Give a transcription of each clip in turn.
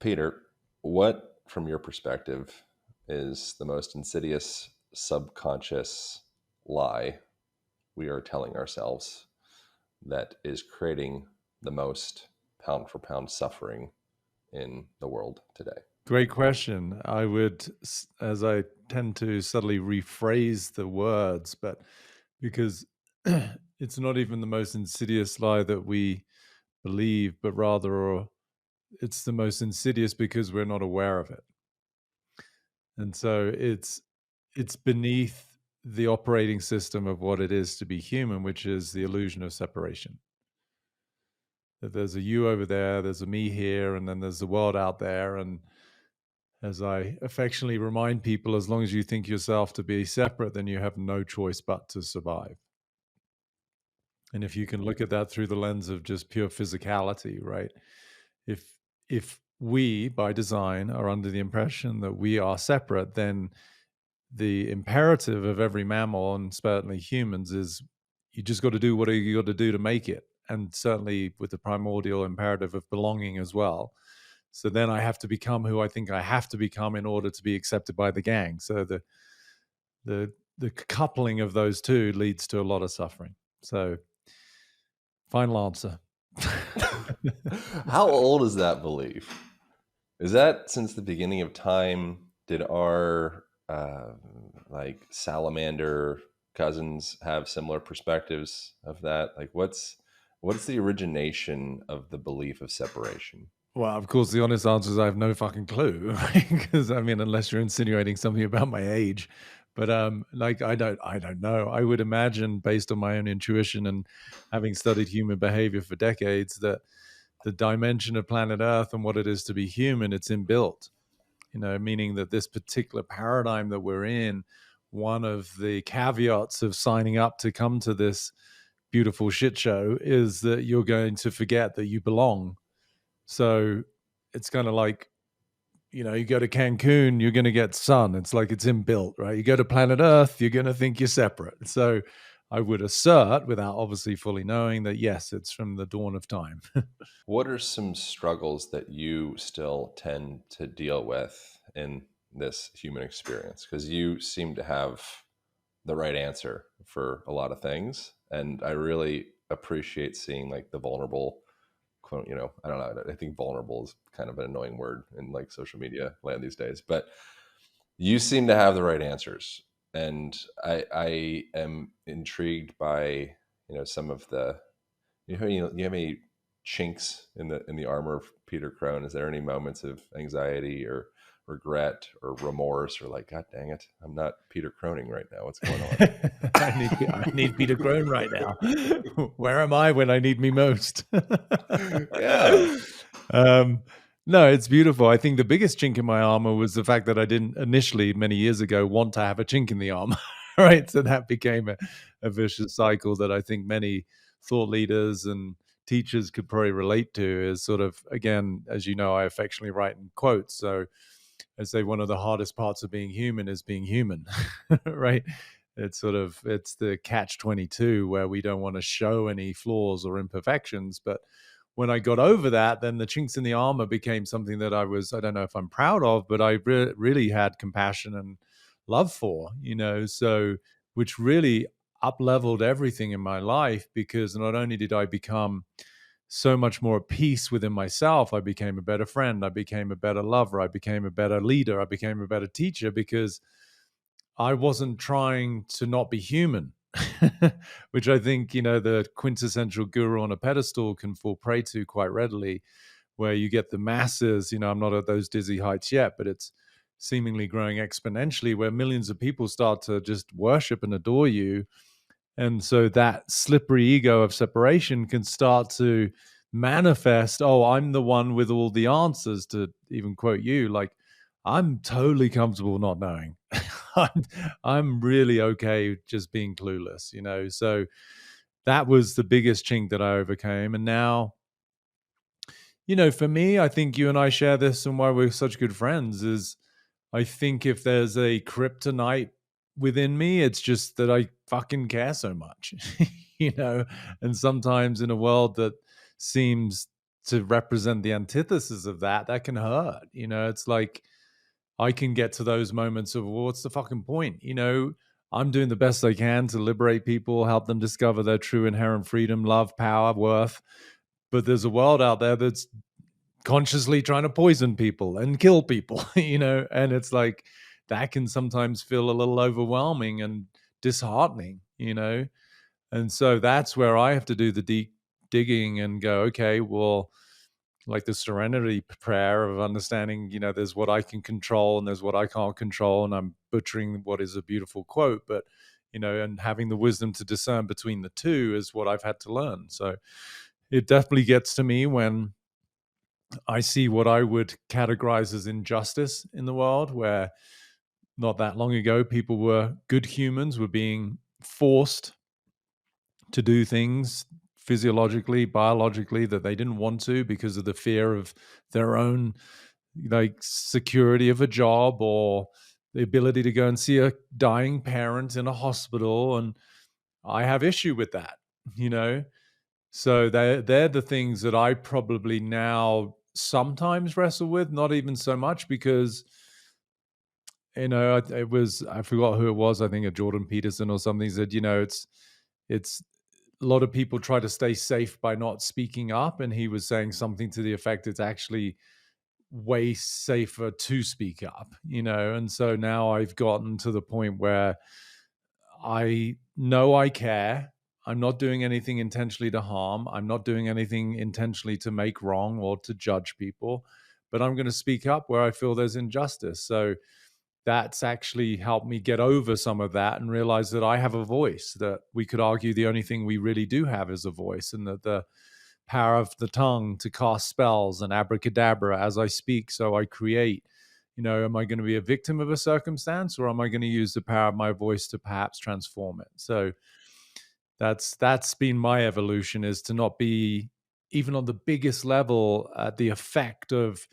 Peter, what, from your perspective, is the most insidious subconscious lie we are telling ourselves that is creating the most pound for pound suffering in the world today? Great question. I would, as I tend to subtly rephrase the words, but because it's not even the most insidious lie that we believe, but rather it's the most insidious because we're not aware of it. And so it's beneath the operating system of what it is to be human, which is the illusion of separation. That there's a you over there, there's a me here, and then there's the world out there. And as I affectionately remind people, as long as you think yourself to be separate, then you have no choice but to survive. And if you can look at that through the lens of just pure physicality, right? If we, by design, are under the impression that we are separate, then the imperative of every mammal, and certainly humans, is you just got to do what you got to do to make it. And certainly with the primordial imperative of belonging as well. So then I have to become who I think I have to become in order to be accepted by the gang. So the coupling of those two leads to a lot of suffering. So final answer. How old is that belief? Is that since the beginning of time? Did our like salamander cousins have similar perspectives of that? Like, what's the origination of the belief of separation? Well, of course, the honest answer is I have no fucking clue, right? Because I mean, unless you're insinuating something about my age, but like I don't know. I would imagine, based on my own intuition and having studied human behavior for decades, that the dimension of planet Earth and what it is to be human, it's inbuilt. You know, meaning that this particular paradigm that we're in, one of the caveats of signing up to come to this beautiful shit show is that you're going to forget that you belong. So it's kind of like, you know, you go to Cancun, you're going to get sun. It's like it's inbuilt, right? You go to planet Earth, you're going to think you're separate. So I would assert, without obviously fully knowing, that yes, it's from the dawn of time. What are some struggles that you still tend to deal with in this human experience? Because you seem to have the right answer for a lot of things, and I really appreciate seeing like the vulnerable quote. I don't know, I think vulnerable is kind of an annoying word in like social media land these days, but you seem to have the right answers, and I am intrigued by some of the you have any chinks in the armor of Peter Crone? Is there any moments of anxiety or regret or remorse, or like, God dang it, I'm not Peter Croning right now, what's going on? I need Peter Crone right now. Where am I when I need me most? Yeah. No, it's beautiful. I think the biggest chink in my armor was the fact that I didn't initially, many years ago, want to have a chink in the armor. Right. So that became a vicious cycle that I think many thought leaders and teachers could probably relate to. Is sort of, again, as you know, I affectionately write in quotes. So I say one of the hardest parts of being human is being human. Right. It's the catch-22 where we don't want to show any flaws or imperfections. But when I got over that, then the chinks in the armor became something that I don't know if I'm proud of, but I really had compassion and love for, so which really up-leveled everything in my life, because not only did I become so much more at peace within myself, I became a better friend, I became a better lover, I became a better leader, I became a better teacher, because I wasn't trying to not be human, which I think, the quintessential guru on a pedestal can fall prey to quite readily, where you get the masses. I'm not at those dizzy heights yet, but it's seemingly growing exponentially, where millions of people start to just worship and adore you. And so that slippery ego of separation can start to manifest. Oh, I'm the one with all the answers, to even quote you. Like, I'm totally comfortable not knowing. I'm really okay just being clueless, So that was the biggest chink that I overcame. And now, for me, I think you and I share this, and why we're such good friends is, I think if there's a kryptonite within me, it's just that I fucking care so much, and sometimes in a world that seems to represent the antithesis of that, that can hurt. It's like I can get to those moments of, well, what's the fucking point? I'm doing the best I can to liberate people, help them discover their true inherent freedom, love, power, worth. But there's a world out there that's consciously trying to poison people and kill people, and it's like that can sometimes feel a little overwhelming and disheartening. And so that's where I have to do the deep digging and go, okay, well, like the serenity prayer of understanding, there's what I can control and there's what I can't control. And I'm butchering what is a beautiful quote, but, and having the wisdom to discern between the two is what I've had to learn. So it definitely gets to me when I see what I would categorize as injustice in the world, where not that long ago, good humans were being forced to do things physiologically, biologically that they didn't want to because of the fear of their own like security of a job or the ability to go and see a dying parent in a hospital. And I have issue with that. So they're the things that I probably now sometimes wrestle with, not even so much because I forgot who it was. I think a Jordan Peterson or something said, it's a lot of people try to stay safe by not speaking up. And he was saying something to the effect, it's actually way safer to speak up. And so now I've gotten to the point where I know I care. I'm not doing anything intentionally to harm. I'm not doing anything intentionally to make wrong or to judge people, but I'm going to speak up where I feel there's injustice. So that's actually helped me get over some of that and realize that I have a voice, that we could argue the only thing we really do have is a voice, and that the power of the tongue to cast spells and abracadabra as I speak, so I create. Am I going to be a victim of a circumstance, or am I going to use the power of my voice to perhaps transform it? So that's been my evolution, is to not be, even on the biggest level, at the effect of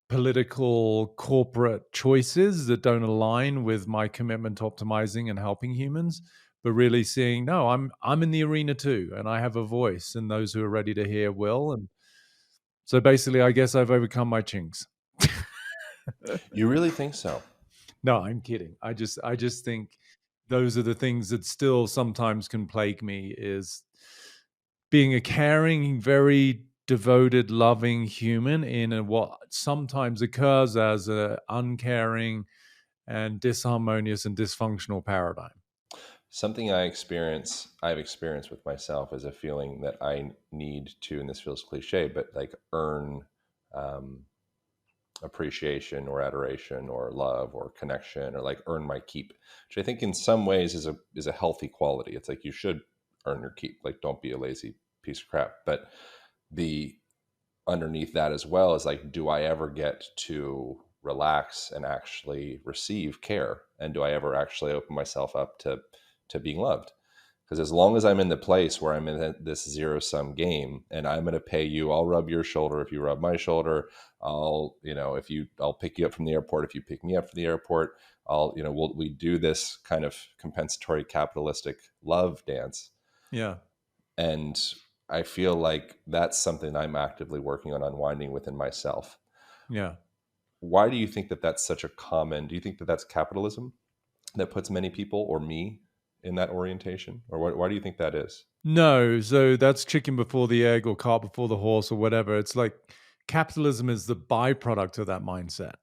political corporate choices that don't align with my commitment to optimizing and helping humans, but really seeing, no, I'm in the arena too, and I have a voice, and those who are ready to hear will. And so basically, I guess I've overcome my chinks. You really think so? No, I'm kidding. I just think those are the things that still sometimes can plague me, is being a caring, very devoted, loving human in what sometimes occurs as a uncaring and disharmonious and dysfunctional paradigm. Something I've experienced with myself is a feeling that I need to, and this feels cliche, but like earn um, appreciation or adoration or love or connection, or like earn my keep, which I think in some ways is a healthy quality. It's like you should earn your keep. Like, don't be a lazy piece of crap. But the underneath that as well is like, do I ever get to relax and actually receive care? And do I ever actually open myself up to being loved? Because as long as I'm in the place where I'm in this zero sum game, and I'm going to pay you, I'll rub your shoulder if you rub my shoulder. I'll pick you up from the airport if you pick me up from the airport. We do this kind of compensatory capitalistic love dance. Yeah. And I feel like that's something I'm actively working on unwinding within myself. Yeah. Why do you think that that's such a common? Do you think that that's capitalism that puts many people, or me, in that orientation? Or why do you think that is? No, so that's chicken before the egg or cart before the horse or whatever. It's like capitalism is the byproduct of that mindset.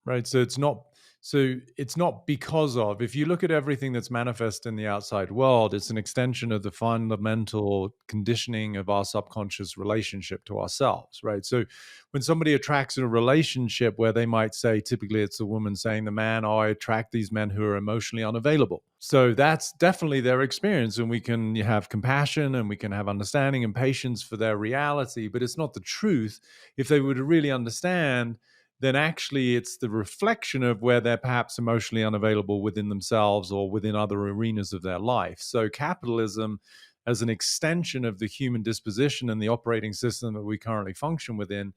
Right. So it's not because of, if you look at everything that's manifest in the outside world, it's an extension of the fundamental conditioning of our subconscious relationship to ourselves. Right. So when somebody attracts in a relationship where they might say, typically it's a woman saying the man, oh, I attract these men who are emotionally unavailable. So that's definitely their experience. And we can have compassion and we can have understanding and patience for their reality, but it's not the truth. If they were to really understand, then actually it's the reflection of where they're perhaps emotionally unavailable within themselves or within other arenas of their life. So capitalism, as an extension of the human disposition and the operating system that we currently function within,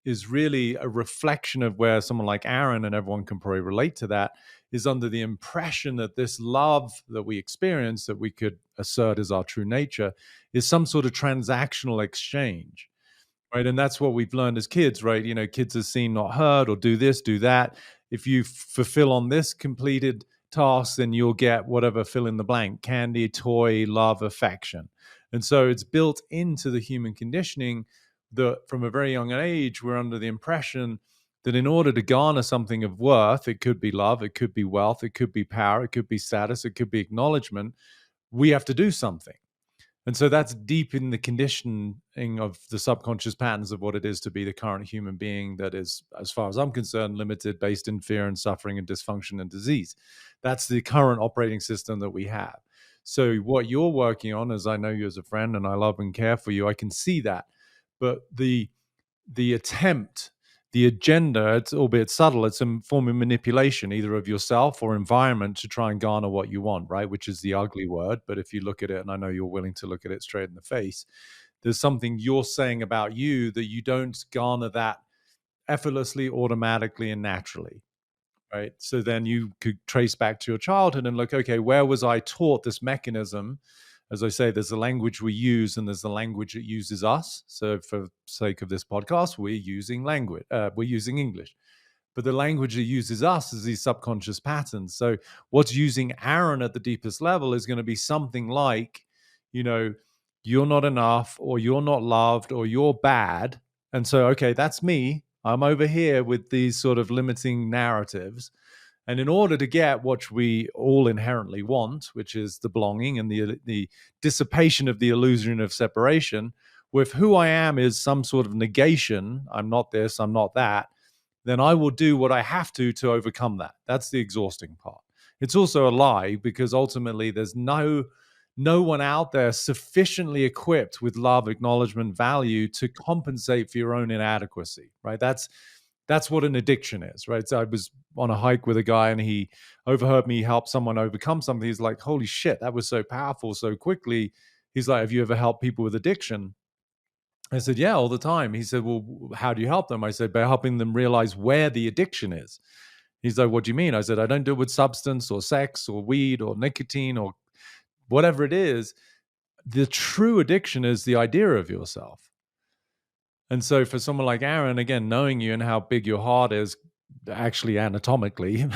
is really a reflection of where someone like Aaron, and everyone can probably relate to that, is under the impression that this love that we experience, that we could assert as our true nature, is some sort of transactional exchange. right? And that's what we've learned as kids, right? You know, kids are seen, not heard, or do this, do that. If you fulfill on this completed task, then you'll get whatever, fill in the blank: candy, toy, love, affection. And so it's built into the human conditioning that from a very young age, we're under the impression that in order to garner something of worth, it could be love, it could be wealth, it could be power, it could be status, it could be acknowledgement, we have to do something. And so that's deep in the conditioning of the subconscious patterns of what it is to be the current human being that is, as far as I'm concerned, limited, based in fear and suffering and dysfunction and disease. That's the current operating system that we have. So what you're working on, as I know you as a friend and I love and care for you, I can see that. But the attempt, the agenda, it's albeit subtle, it's a form of manipulation, either of yourself or environment, to try and garner what you want, right? Which is the ugly word. But if you look at it, and I know you're willing to look at it straight in the face, there's something you're saying about you that you don't garner that effortlessly, automatically, and naturally, right? So then you could trace back to your childhood and look, okay, where was I taught this mechanism? As I say, there's the language we use and there's the language that uses us. So for sake of this podcast, we're using language, we're using English. But the language that uses us is these subconscious patterns. So what's using Aaron at the deepest level is going to be something like, you know, you're not enough, or you're not loved, or you're bad. And so, okay, that's me. I'm over here with these sort of limiting narratives. And in order to get what we all inherently want, which is the belonging and the dissipation of the illusion of separation, with who I am is some sort of negation, I'm not this, I'm not that, then I will do what I have to overcome that. That's the exhausting part. It's also a lie, because ultimately there's no one out there sufficiently equipped with love, acknowledgement, value to compensate for your own inadequacy, right? That's what an addiction is, right? So I was on a hike with a guy and he overheard me help someone overcome something. He's like, holy shit, that was so powerful so quickly. He's like, have you ever helped people with addiction? I said, yeah, all the time. He said, well, how do you help them? I said, by helping them realize where the addiction is. He's like, what do you mean? I said, I don't do it with substance or sex or weed or nicotine or whatever it is. The true addiction is the idea of yourself. And so for someone like Aaron, again, knowing you and how big your heart is, actually anatomically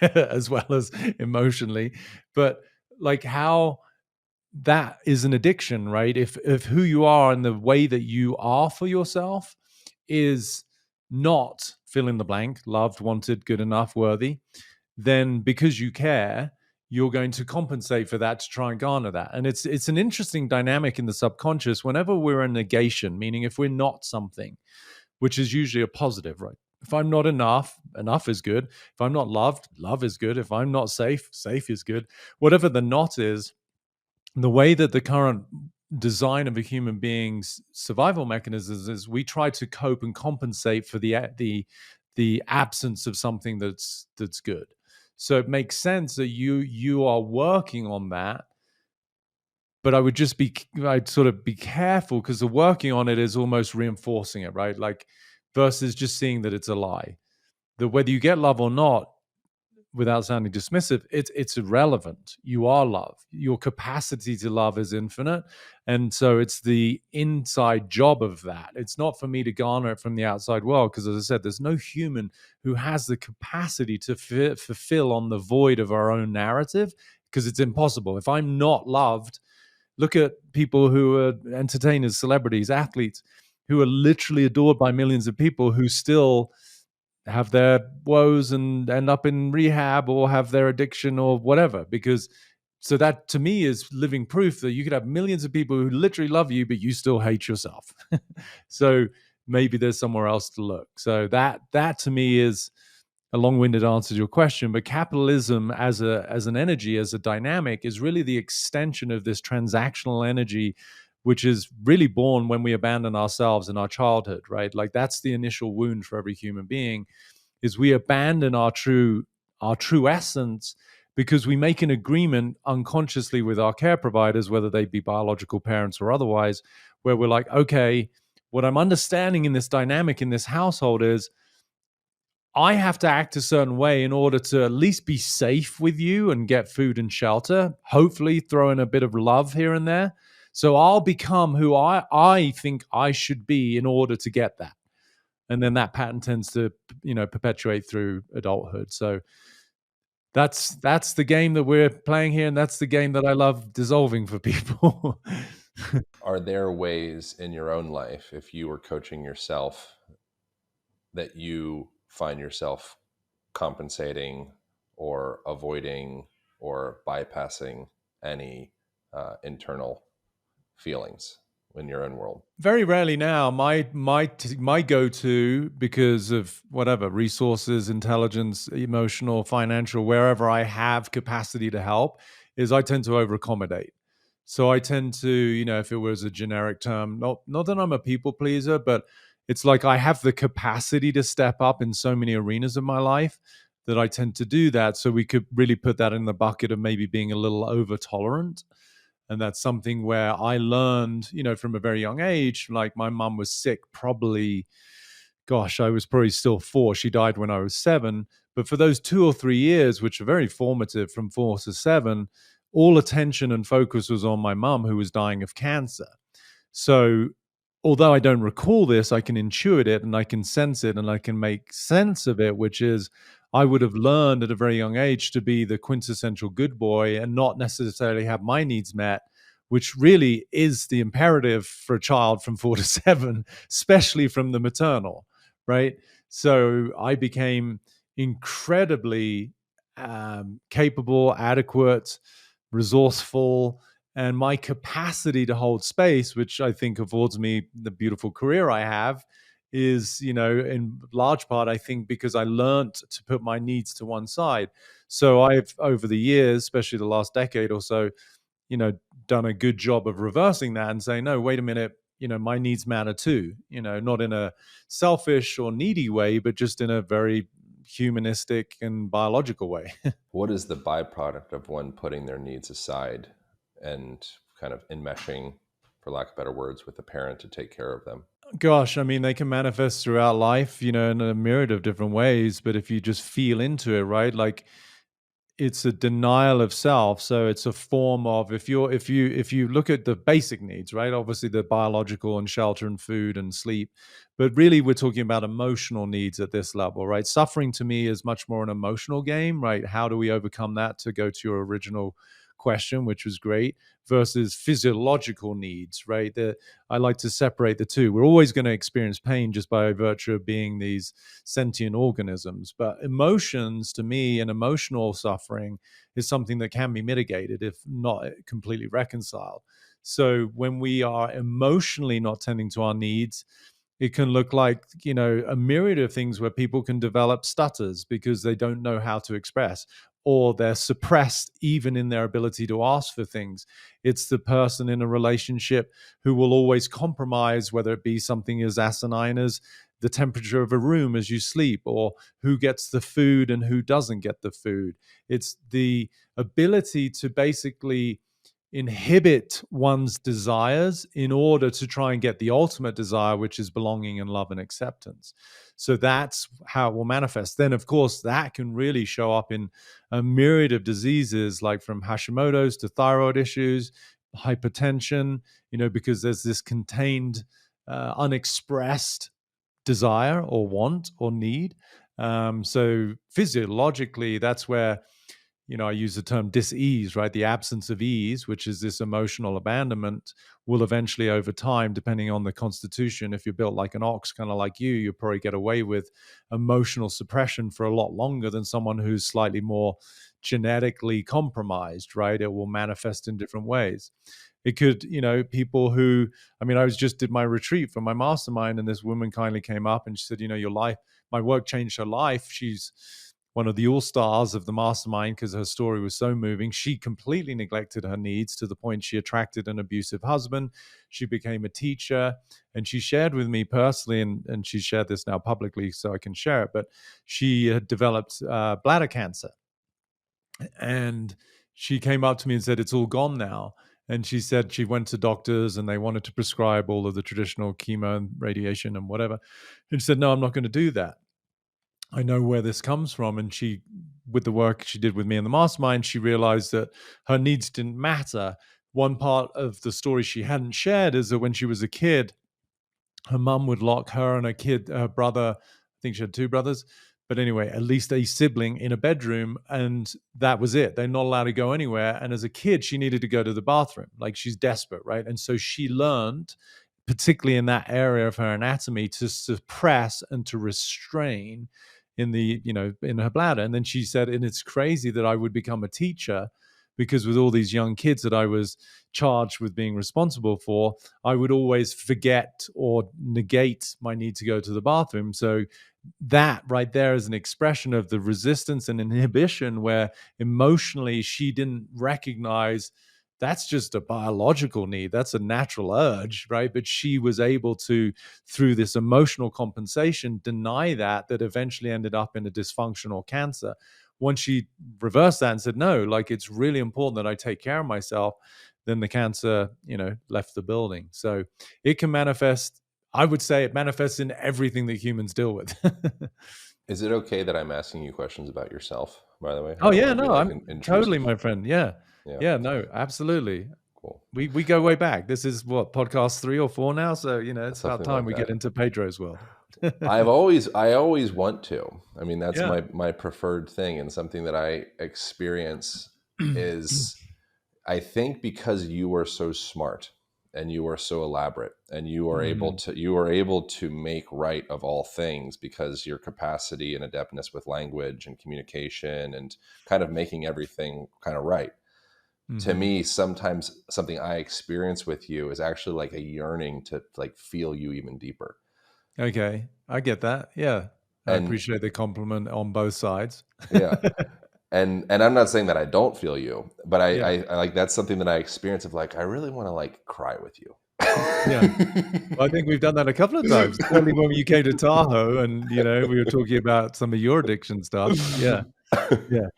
as well as emotionally, but like how that is an addiction, right? If who you are and the way that you are for yourself is not fill in the blank, loved, wanted, good enough, worthy, then because you care, you're going to compensate for that to try and garner that. And it's an interesting dynamic in the subconscious. Whenever we're in negation, meaning if we're not something, which is usually a positive, right? If I'm not enough, enough is good. If I'm not loved, love is good. If I'm not safe, safe is good. Whatever the not is, the way that the current design of a human being's survival mechanisms is we try to cope and compensate for the absence of something that's good. So it makes sense that you are working on that, but I'd sort of be careful, because the working on it is almost reinforcing it, right? Like versus just seeing that it's a lie. That whether you get love or not, without sounding dismissive, it's irrelevant. You are love. Your capacity to love is infinite. And so it's the inside job of that. It's not for me to garner it from the outside world, because as I said, there's no human who has the capacity to fulfill on the void of our own narrative, because it's impossible. If I'm not loved, look at people who are entertainers, celebrities, athletes, who are literally adored by millions of people, who still have their woes and end up in rehab or have their addiction or whatever. Because so that to me is living proof that you could have millions of people who literally love you, but you still hate yourself. So maybe there's somewhere else to look. So that to me is a long-winded answer to your question, but capitalism as an energy, as a dynamic, is really the extension of this transactional energy, which is really born when we abandon ourselves in our childhood, right? Like that's the initial wound for every human being, is we abandon our true essence because we make an agreement unconsciously with our care providers, whether they be biological parents or otherwise, where we're like, okay, what I'm understanding in this dynamic in this household is I have to act a certain way in order to at least be safe with you and get food and shelter, hopefully throw in a bit of love here and there. So I'll become who I think I should be in order to get that. And then that pattern tends to, perpetuate through adulthood. So that's the game that we're playing here, and that's the game that I love dissolving for people. Are there ways in your own life, if you were coaching yourself, that you find yourself compensating or avoiding or bypassing any internal feelings in your own world? Very rarely now. My go-to, because of whatever resources, intelligence, emotional, financial, wherever I have capacity to help, is I tend to over accommodate. So I tend to, if it was a generic term, not that I'm a people pleaser, but it's like I have the capacity to step up in so many arenas of my life that I tend to do that. So we could really put that in the bucket of maybe being a little over tolerant. And that's something where I learned, from a very young age. Like my mum was sick probably, gosh, I was probably still 4. She died when I was 7. But for those 2 or 3 years, which are very formative, from 4 to 7, all attention and focus was on my mum, who was dying of cancer. So although I don't recall this, I can intuit it and I can sense it and I can make sense of it, which is I would have learned at a very young age to be the quintessential good boy and not necessarily have my needs met, which really is the imperative for a child from 4 to 7, especially from the maternal, right? So I became incredibly capable, adequate, resourceful, and my capacity to hold space, which I think affords me the beautiful career I have, is, in large part, I think, because I learned to put my needs to one side. So I've, over the years, especially the last decade or so, you know, done a good job of reversing that and saying, no, wait a minute, my needs matter too, not in a selfish or needy way, but just in a very humanistic and biological way. What is the byproduct of one putting their needs aside and kind of enmeshing, for lack of better words, with a parent to take care of them? Gosh, I mean, they can manifest throughout life, in a myriad of different ways. But if you just feel into it, right? Like it's a denial of self. So it's a form of, if you look at the basic needs, right? Obviously the biological and shelter and food and sleep, but really we're talking about emotional needs at this level, right? Suffering to me is much more an emotional game, right? How do we overcome that, to go to your original question, which was great, versus physiological needs, right? I like to separate the two. We're always going to experience pain just by virtue of being these sentient organisms. But emotions, to me, and emotional suffering is something that can be mitigated, if not completely reconciled. So when we are emotionally not tending to our needs, it can look like, a myriad of things where people can develop stutters because they don't know how to express, or they're suppressed even in their ability to ask for things. It's the person in a relationship who will always compromise, whether it be something as asinine as the temperature of a room as you sleep, or who gets the food and who doesn't get the food. It's the ability to basically inhibit one's desires in order to try and get the ultimate desire, which is belonging and love and acceptance. So that's how it will manifest. Then, of course, that can really show up in a myriad of diseases, like from Hashimoto's to thyroid issues, hypertension, because there's this contained, unexpressed desire or want or need. So physiologically, that's where, I use the term dis-ease, right? The absence of ease, which is this emotional abandonment, will eventually, over time, depending on the constitution, if you're built like an ox, kind of like you'll probably get away with emotional suppression for a lot longer than someone who's slightly more genetically compromised, right? It will manifest in different ways. It could, people who, I just did my retreat for my mastermind, and this woman kindly came up and she said, your life, my work changed her life. She's one of the all-stars of the mastermind because her story was so moving. She completely neglected her needs to the point she attracted an abusive husband. She became a teacher, and she shared with me personally, and she shared this now publicly so I can share it, but she had developed bladder cancer. And she came up to me and said, it's all gone now. And she said she went to doctors and they wanted to prescribe all of the traditional chemo and radiation and whatever. And she said, no, I'm not going to do that. I know where this comes from. And with the work she did with me in the mastermind, she realized that her needs didn't matter. one part of the story she hadn't shared is that when she was a kid, her mum would lock her and her brother, I think she had two brothers, but anyway, at least a sibling in a bedroom, and that was it. They're not allowed to go anywhere. And as a kid, she needed to go to the bathroom. Like, she's desperate, right? And so she learned, particularly in that area of her anatomy, to suppress and to restrain in her bladder. And then she said, and it's crazy that I would become a teacher, because with all these young kids that I was charged with being responsible for, I would always forget or negate my need to go to the bathroom. So that right there is an expression of the resistance and inhibition, where emotionally she didn't recognize that's just a biological need. That's a natural urge, right? But she was able to, through this emotional compensation, deny that eventually ended up in a dysfunctional cancer. Once she reversed that and said, no, like, it's really important that I take care of myself, then the cancer, left the building. So it can manifest, I would say it manifests in everything that humans deal with. Is it okay that I'm asking you questions about yourself, by the way? I Oh don't yeah, want to be no, like I'm totally, intrusive. my friend. Yeah. Yeah, Yeah, no, absolutely. cool. We go way back. This is what, podcast 3 or 4 now, so it's about Something time like we get that. into Pedro's world. I always want to. I mean, that's Yeah. my preferred thing, and something that I experience is, I think, because you are so smart and you are so elaborate and Mm, you are able to make right of all things, because your capacity and adeptness with language and communication and kind of making everything kind of right. To mhm. me, sometimes something I experience with you is actually like a yearning to like feel you even deeper. Okay, I get that. Yeah. I And appreciate the compliment on both sides. yeah, and I'm not saying that I don't feel you, but Yeah, I like, that's something that I experience of like, I really want to like cry with you. yeah. Well, I think we've done that a couple of times. Certainly when you came to Tahoe and, we were talking about some of your addiction stuff. Yeah, yeah.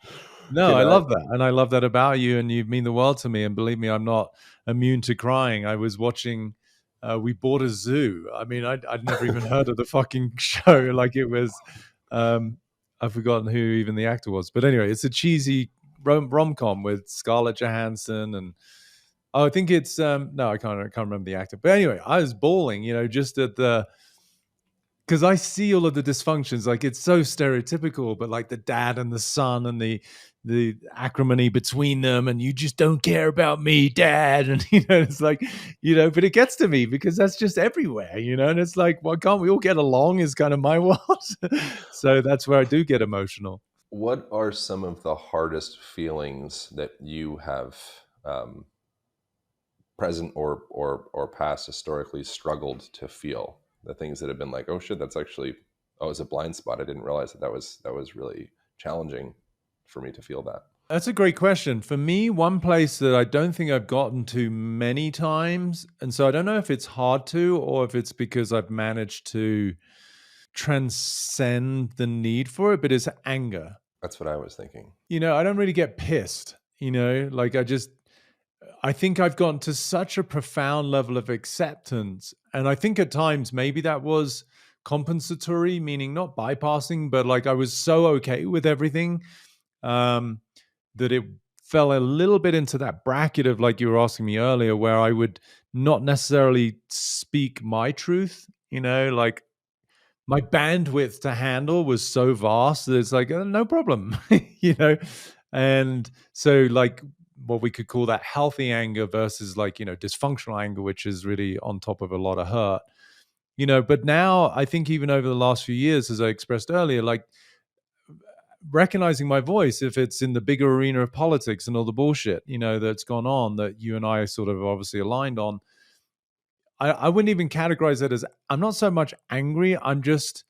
No, Can I I? love that, and I love that about you, and you mean the world to me, and believe me, I'm not immune to crying. I was watching, We Bought a Zoo. I mean, I'd never even heard of the fucking show. Like, it was, um, I've forgotten who even the actor was, but anyway, it's a cheesy rom-com with Scarlett Johansson, and oh, I think it's, no, I can't remember the actor, but anyway, I was bawling, just at the, because I see all of the dysfunctions. Like, it's so stereotypical, but like the dad and the son and the acrimony between them, and you just don't care about me, dad, and it's like, but it gets to me because that's just everywhere, and it's like, why can't we all get along? Is kind of my world. So that's where I do get emotional. What are some of the hardest feelings that you have, um, present or past historically struggled to feel? The things that have been like, oh shit, that's actually, oh, it's a blind spot. I didn't realize that was really challenging for me to feel that. That's a great question. For me, one place that I don't think I've gotten to many times, and so I don't know if it's hard to, or if it's because I've managed to transcend the need for it, but it's anger. That's what I was thinking. I don't really get pissed, like, I think I've gotten to such a profound level of acceptance. And I think at times maybe that was compensatory, meaning not bypassing, but like I was so okay with everything, um, that it fell a little bit into that bracket of, like you were asking me earlier, where I would not necessarily speak my truth, like my bandwidth to handle was so vast that it's like, no problem, you know? And so, like, what we could call that healthy anger versus, like, dysfunctional anger, which is really on top of a lot of hurt, but now I think even over the last few years, as I expressed earlier, like, recognizing my voice, if it's in the bigger arena of politics and all the bullshit, that's gone on, that you and I sort of obviously aligned on, I wouldn't even categorize it as, I'm not so much angry, I'm just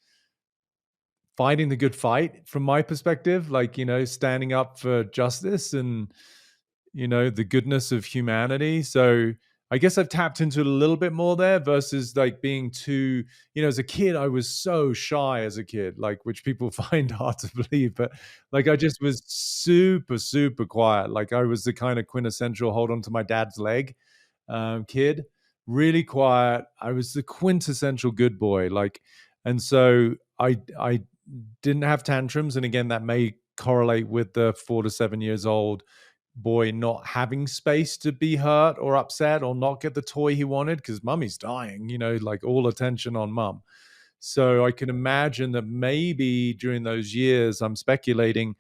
fighting the good fight from my perspective, like, standing up for justice and, the goodness of humanity. So I guess I've tapped into it a little bit more there versus like being too, as a kid, I was so shy as a kid, like, which people find hard to believe, but like, I just was super, super quiet. Like, I was the kind of quintessential hold on to my dad's leg, kid, really quiet. I was the quintessential good boy. Like, and so I didn't have tantrums. And again, that may correlate with the 4 to 7 years old boy not having space to be hurt or upset or not get the toy he wanted because mummy's dying, like all attention on mum. So I can imagine that maybe during those years, I'm speculating,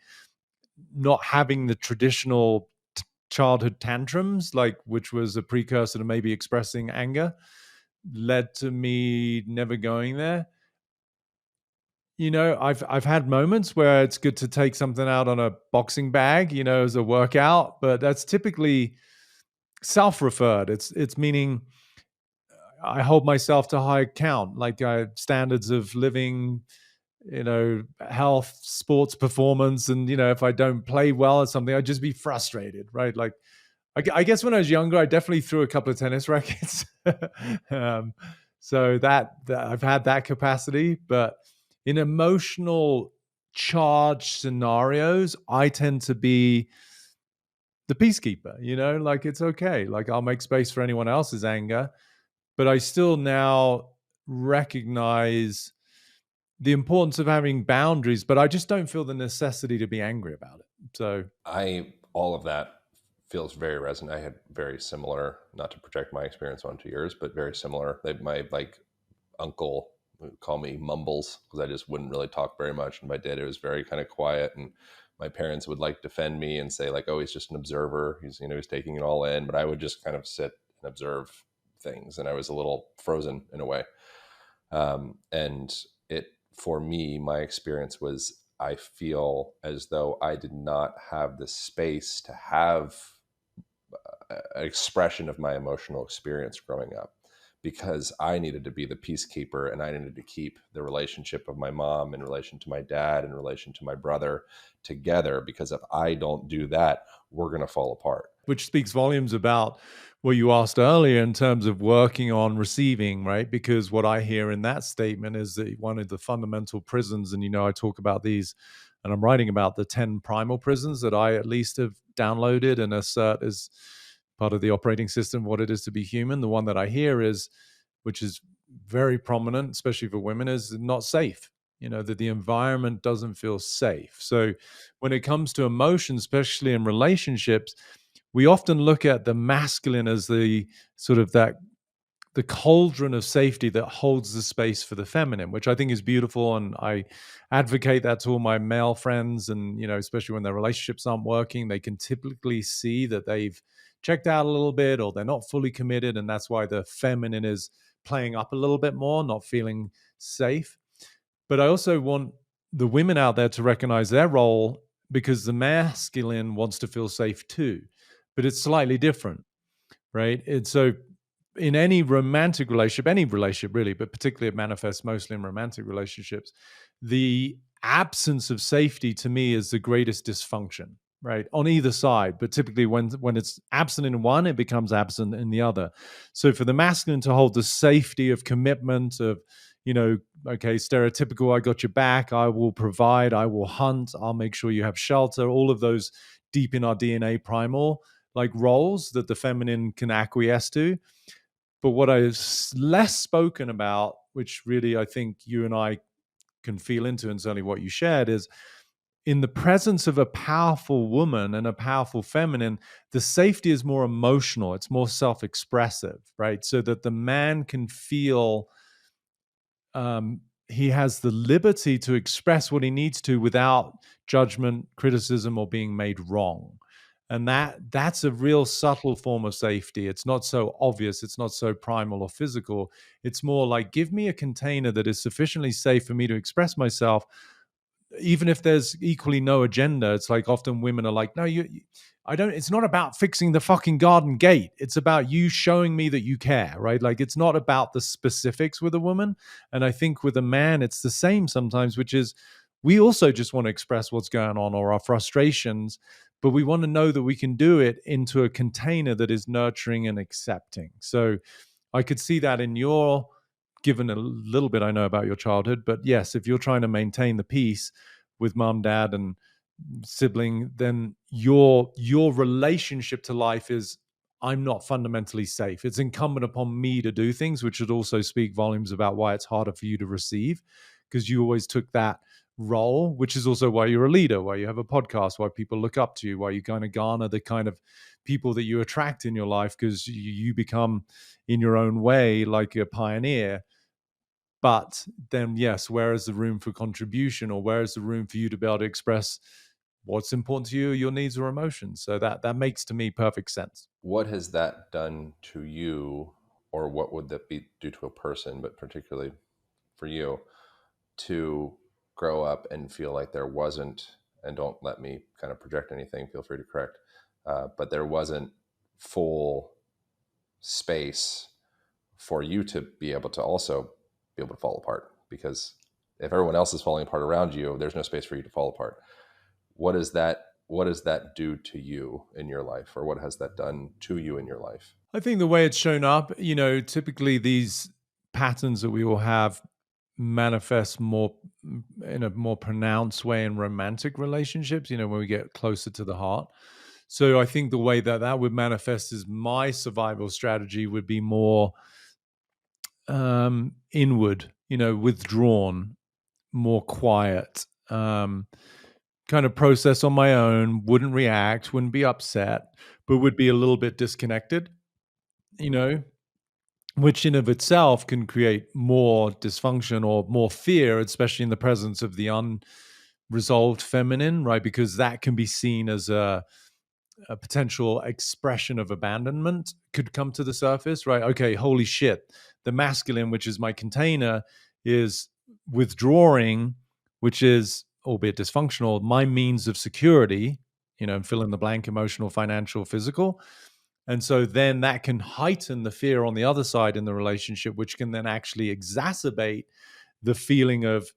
not having the traditional childhood tantrums, like which was a precursor to maybe expressing anger, led to me never going there. I've had moments where it's good to take something out on a boxing bag, as a workout, but that's typically self-referred. It's meaning I hold myself to high account, like standards of living, health, sports performance, and if I don't play well at something, I'd just be frustrated, right? Like I guess when I was younger, I definitely threw a couple of tennis rackets. um, so that I've had that capacity, but in emotional charged scenarios, I tend to be the peacekeeper. Like it's okay. Like I'll make space for anyone else's anger, but I still now recognize the importance of having boundaries, but I just don't feel the necessity to be angry about it. So All of that feels very resonant. I had very similar, not to project my experience onto yours, but very similar. My like uncle would call me mumbles because I just wouldn't really talk very much, and my dad, it was very kind of quiet, and my parents would like defend me and say like, oh, he's just an observer. He's taking it all in, but I would just kind of sit and observe things, and I was a little frozen in a way. And it, for me, my experience was I feel as though I did not have the space to have an expression of my emotional experience growing up because I needed to be the peacekeeper and I needed to keep the relationship of my mom in relation to my dad in relation to my brother together, because if I don't do that, we're going to fall apart. Which speaks volumes about what you asked earlier in terms of working on receiving, right? Because what I hear in that statement is that one of the fundamental prisons, and I talk about these, and I'm writing about the 10 primal prisons that I at least have downloaded and assert as part of the operating system, what it is to be human. The one that I hear is, which is very prominent, especially for women, is not safe. That the environment doesn't feel safe. So when it comes to emotions, especially in relationships, we often look at the masculine as the sort of the cauldron of safety that holds the space for the feminine, which I think is beautiful. And I advocate that to all my male friends. And, especially when their relationships aren't working, they can typically see that they've checked out a little bit or they're not fully committed. And that's why the feminine is playing up a little bit more, not feeling safe. But I also want the women out there to recognize their role, because the masculine wants to feel safe too, but it's slightly different, right? And so in any romantic relationship, any relationship really, but particularly it manifests mostly in romantic relationships, the absence of safety to me is the greatest dysfunction, right? On either side, but typically when it's absent in one, it becomes absent in the other. So for the masculine to hold the safety of commitment, of, okay, stereotypical, I got your back, I will provide, I will hunt, I'll make sure you have shelter, all of those deep in our DNA primal like roles that the feminine can acquiesce to. But what is less spoken about, which really I think you and I can feel into, and certainly what you shared, is in the presence of a powerful woman and a powerful feminine, the safety is more emotional. It's more self-expressive, right? So that the man can feel he has the liberty to express what he needs to without judgment, criticism, or being made wrong. And that's a real subtle form of safety. It's not so obvious. It's not so primal or physical. It's more like, give me a container that is sufficiently safe for me to express myself, even if there's equally no agenda. It's like often women are like, no, I don't, it's not about fixing the fucking garden gate. It's about you showing me that you care, right? Like it's not about the specifics with a woman. And I think with a man, it's the same sometimes, which is we also just want to express what's going on or our frustrations, but we want to know that we can do it into a container that is nurturing and accepting. So I could see that in your, given a little bit I know about your childhood, but yes, if you're trying to maintain the peace with mom, dad, and sibling, then your relationship to life is, I'm not fundamentally safe. It's incumbent upon me to do things, which should also speak volumes about why it's harder for you to receive, because you always took that role, which is also why you're a leader, why you have a podcast, why people look up to you, why you kind of garner the kind of people that you attract in your life, because you become in your own way like a pioneer. But then, yes, where is the room for contribution, or where is the room for you to be able to express what's important to you, your needs or emotions? So that makes to me perfect sense. What has that done to you, or what would that be do to a person, but particularly for you, to grow up and feel like there wasn't, and don't let me kind of project anything, feel free to correct, but there wasn't full space for you to be able to also be able to fall apart? Because if everyone else is falling apart around you, there's no space for you to fall apart. What does that do to you in your life, or what has that done to you in your life? I think the way it's shown up, typically these patterns that we all have manifest more in a more pronounced way in romantic relationships, when we get closer to the heart. So I think the way that that would manifest is my survival strategy would be more inward, withdrawn, more quiet, kind of process on my own, wouldn't react, wouldn't be upset, but would be a little bit disconnected, you know, which in of itself can create more dysfunction or more fear, especially in the presence of the unresolved feminine, right? Because that can be seen as a potential expression of abandonment could come to the surface, right? Okay, holy shit. The masculine, which is my container, is withdrawing, which is, albeit dysfunctional, my means of security, fill in the blank, emotional, financial, physical. And so then that can heighten the fear on the other side in the relationship, which can then actually exacerbate the feeling of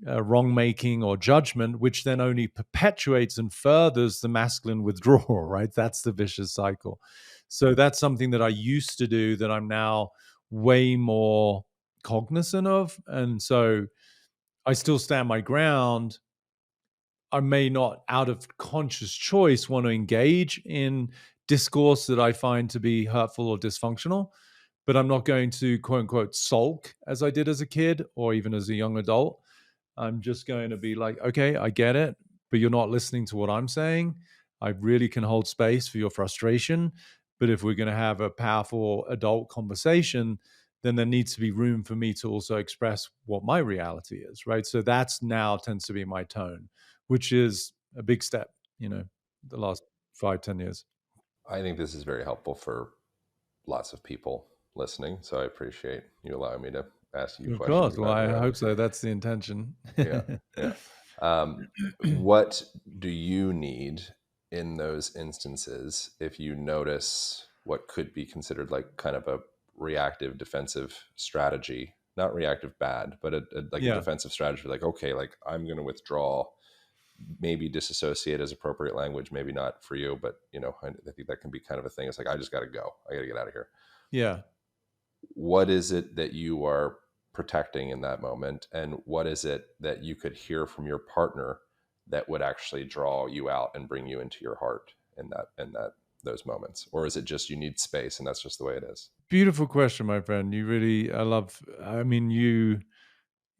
wrong making or judgment, which then only perpetuates and furthers the masculine withdrawal, right? That's the vicious cycle. So that's something that I used to do that I'm now way more cognizant of. And so I still stand my ground. I may not, out of conscious choice, want to engage in discourse that I find to be hurtful or dysfunctional, but I'm not going to quote unquote sulk as I did as a kid or even as a young adult. I'm just going to be like, okay, I get it, but you're not listening to what I'm saying. I really can hold space for your frustration. But if we're going to have a powerful adult conversation, then there needs to be room for me to also express what my reality is, right? So that's now tends to be my tone, which is a big step, the last 5-10 years. I think this is very helpful for lots of people listening, so I appreciate you allowing me to ask you Of questions course. Well, about I your own. hope so. That's the intention. Yeah, yeah. What do you need in those instances if you notice what could be considered like kind of a reactive defensive strategy? Not reactive bad, but like a Yeah. defensive strategy. Like, okay, like I'm going to withdraw, maybe disassociate as appropriate language, maybe not for you, but I think that can be kind of a thing. It's like, I just got to go. I got to get out of here. Yeah. What is it that you are protecting in that moment, and what is it that you could hear from your partner that would actually draw you out and bring you into your heart in that those moments? Or is it just you need space and that's just the way it is? Beautiful question, my friend. I mean,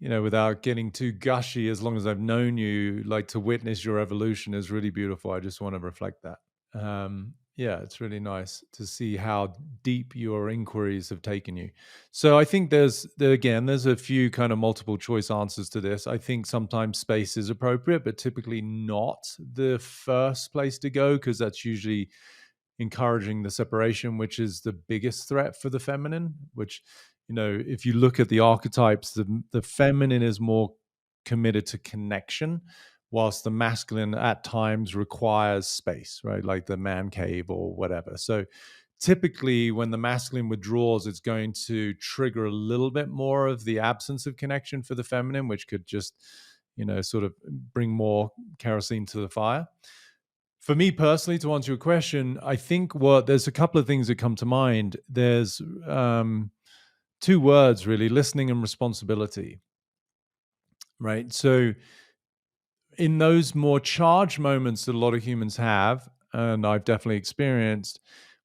without getting too gushy, as long as I've known you, like to witness your evolution is really beautiful. I just want to reflect that. Yeah, it's really nice to see how deep your inquiries have taken you. So I think there's a few kind of multiple choice answers to this. I think sometimes space is appropriate, but typically not the first place to go, because that's usually encouraging the separation, which is the biggest threat for the feminine. Which, if you look at the archetypes, the feminine is more committed to connection, whilst the masculine at times requires space, right? Like the man cave or whatever. So typically when the masculine withdraws, it's going to trigger a little bit more of the absence of connection for the feminine, which could just, sort of bring more kerosene to the fire. For me personally, to answer your question, I think there's a couple of things that come to mind. There's two words really: listening and responsibility, right? So in those more charged moments that a lot of humans have, and I've definitely experienced,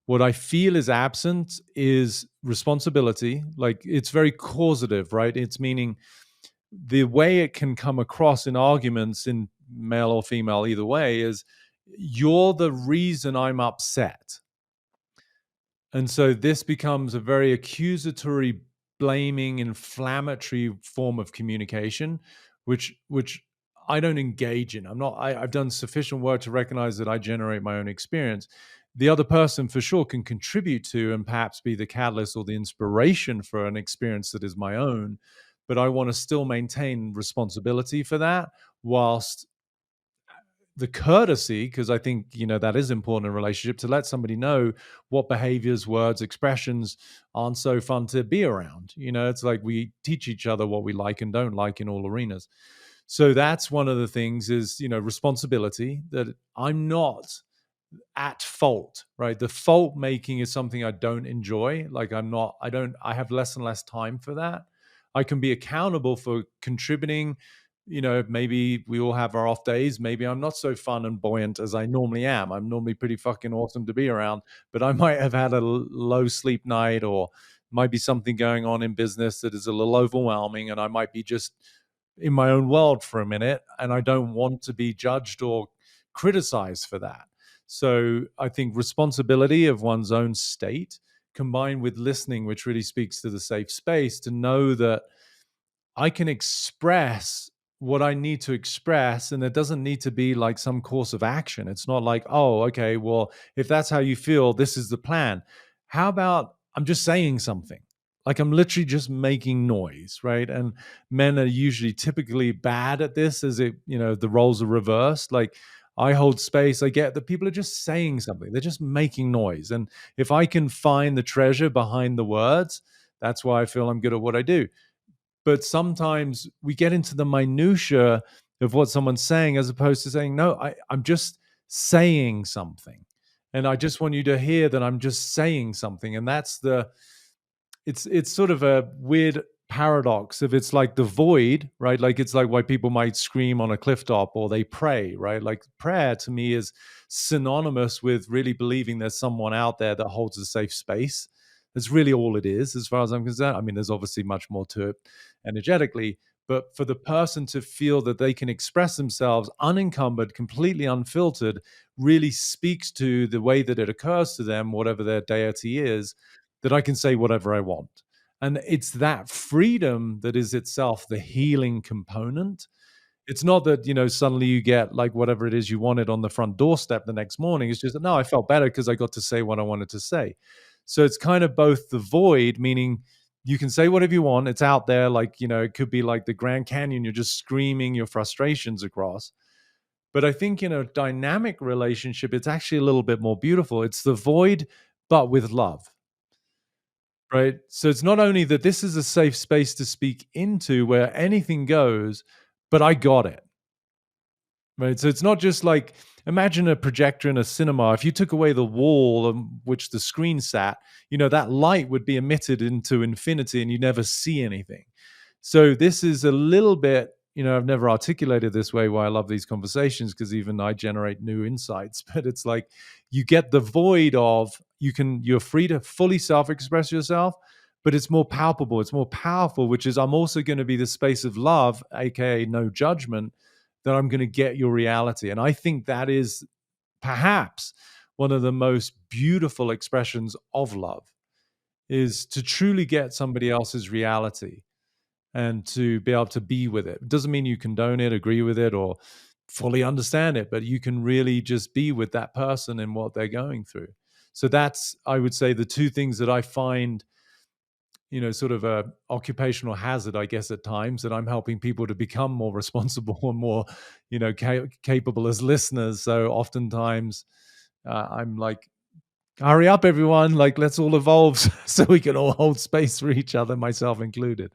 what I feel is absent is responsibility. Like, it's very causative, right? It's meaning the way it can come across in arguments, in male or female, either way, is you're the reason I'm upset. And so this becomes a very accusatory, blaming, inflammatory form of communication, which I don't engage in. I've done sufficient work to recognize that I generate my own experience. The other person for sure can contribute to and perhaps be the catalyst or the inspiration for an experience that is my own. But I want to still maintain responsibility for that, whilst the courtesy, because I think, that is important in a relationship, to let somebody know what behaviors, words, expressions aren't so fun to be around. It's like we teach each other what we like and don't like in all arenas. So that's one of the things is, responsibility, that I'm not at fault, right? The fault making is something I don't enjoy. Like I have less and less time for that. I can be accountable for contributing. Maybe we all have our off days. Maybe I'm not so fun and buoyant as I normally am. I'm normally pretty fucking awesome to be around, but I might have had a low sleep night, or might be something going on in business that is a little overwhelming, and I might be just in my own world for a minute, and I don't want to be judged or criticized for that. So I think responsibility of one's own state combined with listening, which really speaks to the safe space, to know that I can express what I need to express, and it doesn't need to be like some course of action. It's not like, oh, okay, well, if that's how you feel, this is the plan. How about I'm just saying something? Like I'm literally just making noise, right? And men are usually typically bad at this, as the roles are reversed. Like I hold space. I get that people are just saying something. They're just making noise. And if I can find the treasure behind the words, that's why I feel I'm good at what I do. But sometimes we get into the minutia of what someone's saying, as opposed to saying, no, I'm just saying something. And I just want you to hear that I'm just saying something. And it's sort of a weird paradox of, it's like the void, right? Like it's like why people might scream on a cliff top or they pray, right? Like prayer to me is synonymous with really believing there's someone out there that holds a safe space. That's really all it is, as far as I'm concerned. I mean, there's obviously much more to it energetically, but for the person to feel that they can express themselves unencumbered, completely unfiltered, really speaks to the way that it occurs to them, whatever their deity is, that I can say whatever I want. And it's that freedom that is itself the healing component. It's not that, suddenly you get like whatever it is you wanted on the front doorstep the next morning. It's just that, no, I felt better because I got to say what I wanted to say. So it's kind of both the void, meaning you can say whatever you want. It's out there. Like, it could be like the Grand Canyon. You're just screaming your frustrations across. But I think in a dynamic relationship, it's actually a little bit more beautiful. It's the void, but with love. Right. So it's not only that this is a safe space to speak into where anything goes, but I got it. Right. So it's not just like, imagine a projector in a cinema. If you took away the wall on which the screen sat, that light would be emitted into infinity and you never see anything. So this is a little bit, I've never articulated this way why I love these conversations, because even I generate new insights, but it's like you get the void of, you're free to fully self-express yourself, but it's more palpable, it's more powerful, which is I'm also going to be the space of love, aka no judgment, that I'm going to get your reality. And I think that is perhaps one of the most beautiful expressions of love, is to truly get somebody else's reality and to be able to be with it. It doesn't mean you condone it, agree with it, or fully understand it, but you can really just be with that person and what they're going through. So that's, I would say, the two things that I find, sort of a occupational hazard, I guess, at times, that I'm helping people to become more responsible and more, capable as listeners. So oftentimes I'm like, hurry up, everyone. Like, let's all evolve so we can all hold space for each other, myself included.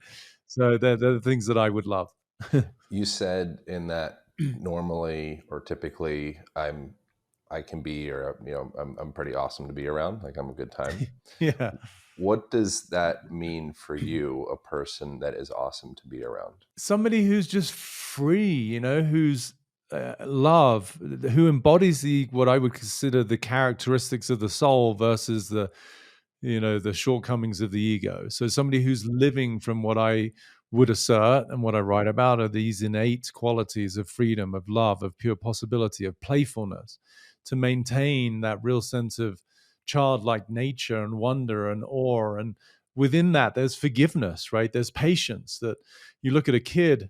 So they're the things that I would love. You said in that normally or typically I can be, or I'm pretty awesome to be around. Like I'm a good time. Yeah. What does that mean for you, a person that is awesome to be around? Somebody who's just free, who's love, who embodies what I would consider the characteristics of the soul versus the shortcomings of the ego. So somebody who's living from what I would assert and what I write about are these innate qualities of freedom, of love, of pure possibility, of playfulness, to maintain that real sense of childlike nature and wonder and awe. And within that, there's forgiveness, right? There's patience. That you look at a kid.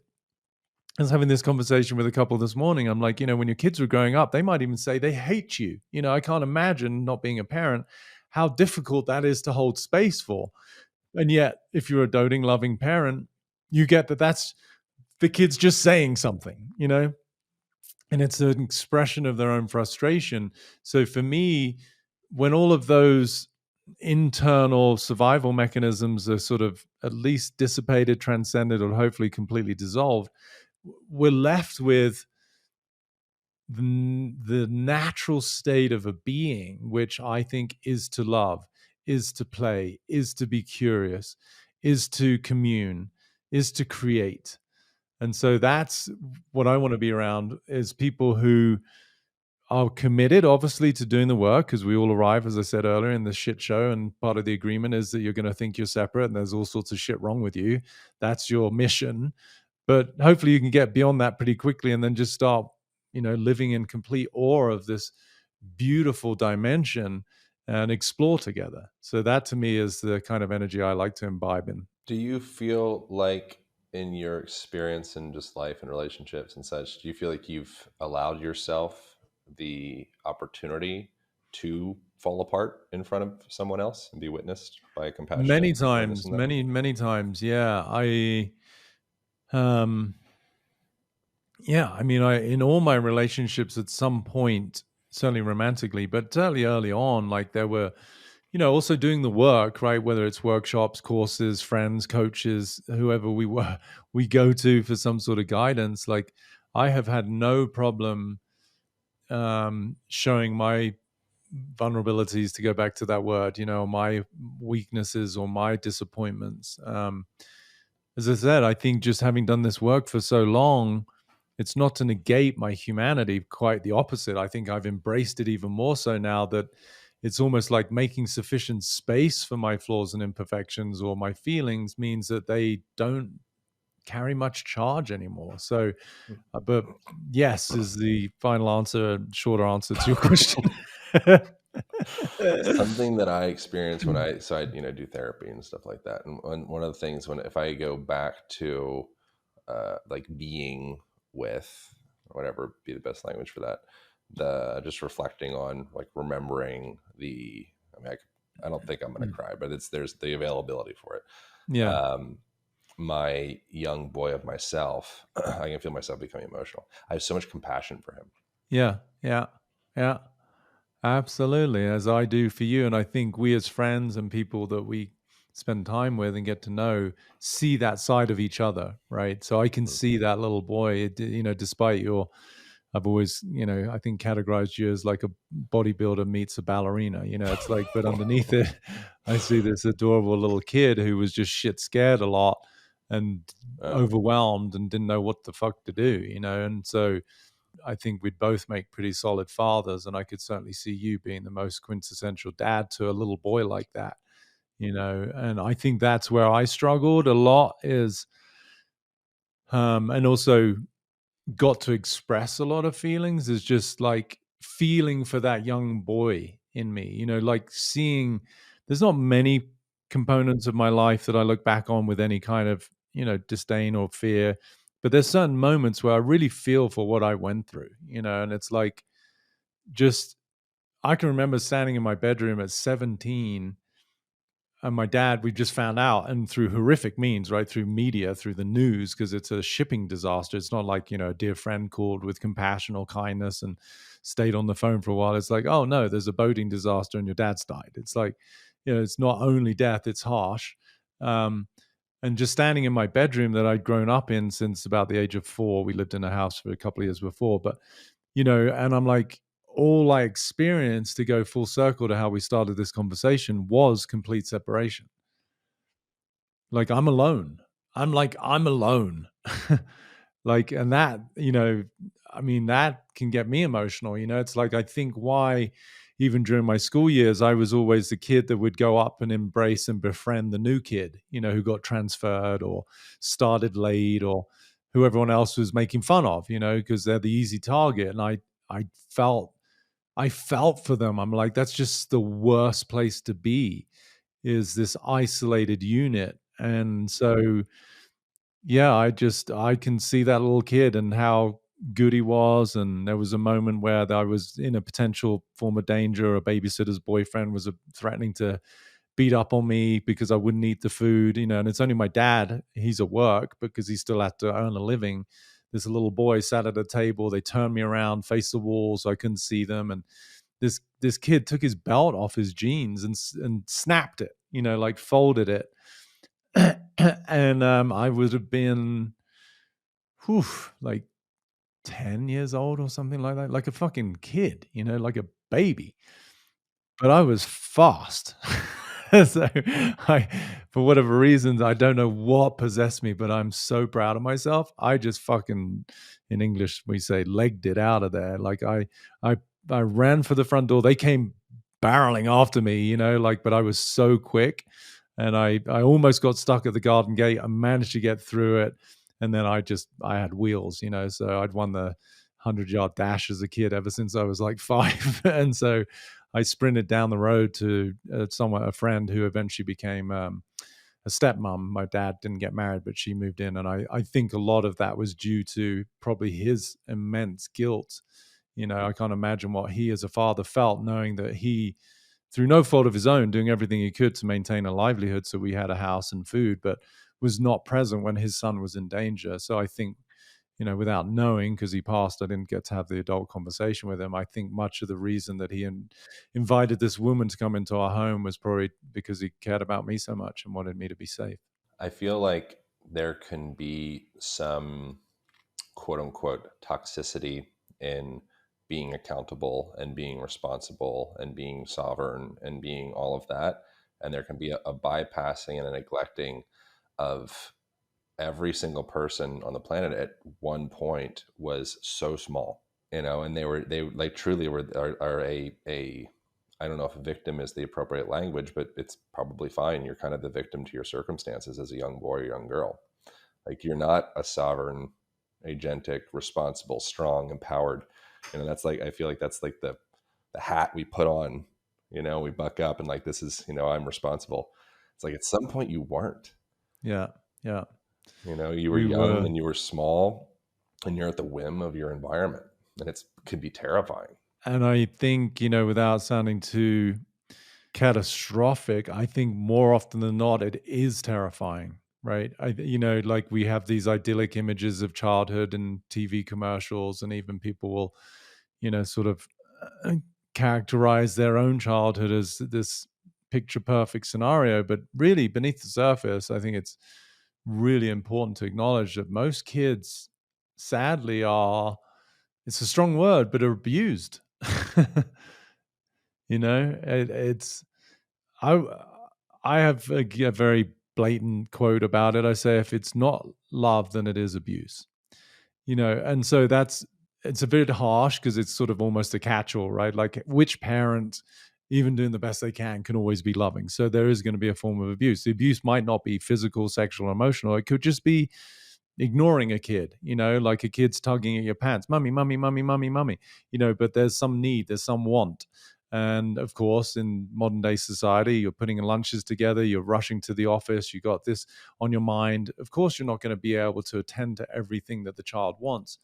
I was having this conversation with a couple this morning. I'm like, when your kids were growing up, they might even say they hate you. I can't imagine, not being a parent, how difficult that is to hold space for. And yet, if you're a doting, loving parent, you get that that's the kids just saying something, and it's an expression of their own frustration. So for me, when all of those internal survival mechanisms are sort of at least dissipated, transcended, or hopefully completely dissolved, we're left with the natural state of a being, which I think is to love, is to play, is to be curious, is to commune, is to create. And so that's what I want to be around, is people who are committed, obviously, to doing the work, because we all arrive, as I said earlier, in the shit show. And part of the agreement is that you're going to think you're separate and there's all sorts of shit wrong with you. That's your mission. But hopefully you can get beyond that pretty quickly and then just start, living in complete awe of this beautiful dimension and explore together. So that to me is the kind of energy I like to imbibe in. Do you feel like, in your experience in just life and relationships and such, do you feel like you've allowed yourself the opportunity to fall apart in front of someone else and be witnessed by a compassionate Many awareness times, in them? many times. Yeah. Um, I in all my relationships at some point, certainly romantically, but certainly early on, like there were, also doing the work, right? Whether it's workshops, courses, friends, coaches, whoever we go to for some sort of guidance. Like I have had no problem showing my vulnerabilities, to go back to that word, my weaknesses or my disappointments. As I said, I think just having done this work for so long, it's not to negate my humanity, quite the opposite. I think I've embraced it even more so now, that it's almost like making sufficient space for my flaws and imperfections or my feelings means that they don't carry much charge anymore. So, but yes, is the final answer, shorter answer to your question. Something that I experience when I do therapy and stuff like that, and one of the things, if I go back to like being with, or whatever be the best language for that, the just reflecting on, like, remembering the, I don't think I'm going to cry, but there's the availability for it. Yeah. My young boy of myself, I can feel myself becoming emotional. I have so much compassion for him. Yeah. Yeah. Yeah. Absolutely, as I do for you. And I think we as friends and people that we spend time with and get to know see that side of each other, right? So I can Mm. see that little boy, despite I've always, I think categorized you as like a bodybuilder meets a ballerina, it's like, but underneath it, I see this adorable little kid who was just shit scared a lot and Uh, overwhelmed and didn't know what the fuck to do, and so I think we'd both make pretty solid fathers, and I could certainly see you being the most quintessential dad to a little boy like that, and I think that's where I struggled a lot is, and also got to express a lot of feelings, is just like feeling for that young boy in me, like seeing there's not many components of my life that I look back on with any kind of, disdain or fear. But there's certain moments where I really feel for what I went through, and it's like just I can remember standing in my bedroom at 17, and my dad, we just found out, and through horrific means, right, through media, through the news, because it's a shipping disaster. It's not like, a dear friend called with compassion or kindness and stayed on the phone for a while. It's like, oh no, there's a boating disaster and your dad's died. It's like, it's not only death, it's harsh. um, and just standing in my bedroom that I'd grown up in since about the age of 4. We lived in a house for a couple of years before, but and I'm like, all I experienced, to go full circle to how we started this conversation, was complete separation. Like I'm alone. I'm alone. Like, and that, I mean, that can get me emotional. It's like, I think why, even during my school years, I was always the kid that would go up and embrace and befriend the new kid, who got transferred or started late, or who everyone else was making fun of, because they're the easy target. And I felt, I felt for them. I'm like, that's just the worst place to be, is this isolated unit. And so, yeah, I can see that little kid and how good he was. And there was a moment where I was in a potential form of danger. A babysitter's boyfriend was threatening to beat up on me because I wouldn't eat the food, and it's only my dad. He's at work because he still had to earn a living. This little boy sat at a table. They turned me around, faced the wall, so I couldn't see them. And this kid took his belt off his jeans and snapped it, like folded it. And I would have been, whew, like 10 years old or something like that, like a fucking kid, like a baby. But I was fast. So I, for whatever reasons, I don't know what possessed me, but I'm so proud of myself. I just fucking, in English we say, legged it out of there. Like I I ran for the front door. They came barreling after me, like, but I was so quick, and I almost got stuck at the garden gate. I managed to get through it, and then I had wheels, so I'd won the 100-yard dash as a kid ever since I was like 5. And so I sprinted down the road to a friend who eventually became a stepmom. My dad didn't get married, but she moved in. And I think a lot of that was due to probably his immense guilt. I can't imagine what he as a father felt, knowing that he, through no fault of his own, doing everything he could to maintain a livelihood so we had a house and food, but was not present when his son was in danger. So I think, without knowing, because he passed, I didn't get to have the adult conversation with him. I think much of the reason that he invited this woman to come into our home was probably because he cared about me so much and wanted me to be safe. I feel like there can be some quote unquote toxicity in being accountable and being responsible and being sovereign and being all of that. And there can be a bypassing and a neglecting of every single person on the planet at one point was so small, and they like truly are a I don't know if victim is the appropriate language, but it's probably fine. You're kind of the victim to your circumstances as a young boy or young girl. Like, you're not a sovereign, agentic, responsible, strong, empowered. That's like, I feel like that's like the hat we put on. We buck up and like, this is, I'm responsible. It's like at some point you weren't. Yeah, yeah. You were We young were. and you were small, and you're at the whim of your environment, and it could be terrifying. And I think, without sounding too catastrophic, I think more often than not, it is terrifying, right? Like, we have these idyllic images of childhood and TV commercials, and even people will, sort of uh, characterize their own childhood as this picture perfect scenario. But really, beneath the surface, I think it's really important to acknowledge that most kids, sadly, are, it's a strong word, but are abused. It's, I I have a very blatant quote about it. I say, if it's not love, then it is abuse. And so it's a bit harsh because it's sort of almost a catch-all, right? Like, which parent, even doing the best they can always be loving? So there is going to be a form of abuse. The abuse might not be physical, sexual, or emotional. It could just be ignoring a kid, like a kid's tugging at your pants, mummy, mummy, mummy, mummy, mummy, but there's some need, there's some want. And of course, in modern day society, you're putting lunches together, you're rushing to the office, you got this on your mind. Of course, you're not going to be able to attend to everything that the child wants.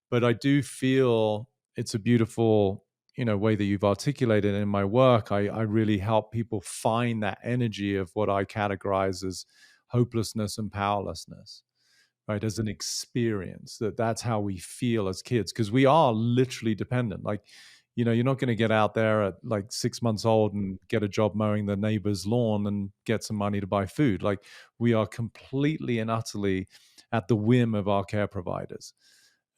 But I do feel it's a beautiful, way that you've articulated. In my work, I really help people find that energy of what I categorize as hopelessness and powerlessness, right? As an experience, that's how we feel as kids, because we are literally dependent. Like, you're not going to get out there at like 6 months old and get a job mowing the neighbor's lawn and get some money to buy food. Like, we are completely and utterly at the whim of our care providers.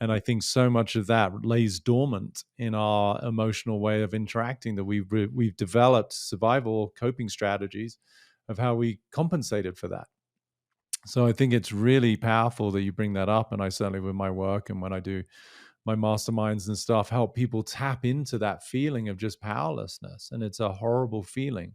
And I think so much of that lays dormant in our emotional way of interacting, that we've developed survival coping strategies of how we compensated for that. So I think it's really powerful that you bring that up. And I certainly, with my work and when I do my masterminds and stuff, help people tap into that feeling of just powerlessness. And it's a horrible feeling.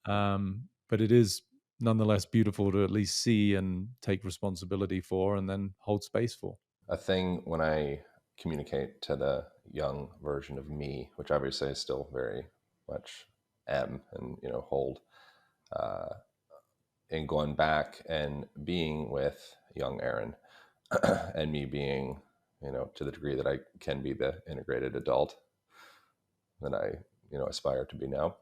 But it is nonetheless beautiful to at least see and take responsibility for and then hold space for. A thing when I communicate to the young version of me, which obviously I still very much am and hold, uh, and going back and being with young Aaron, and me being, to the degree that I can be the integrated adult that I, aspire to be now.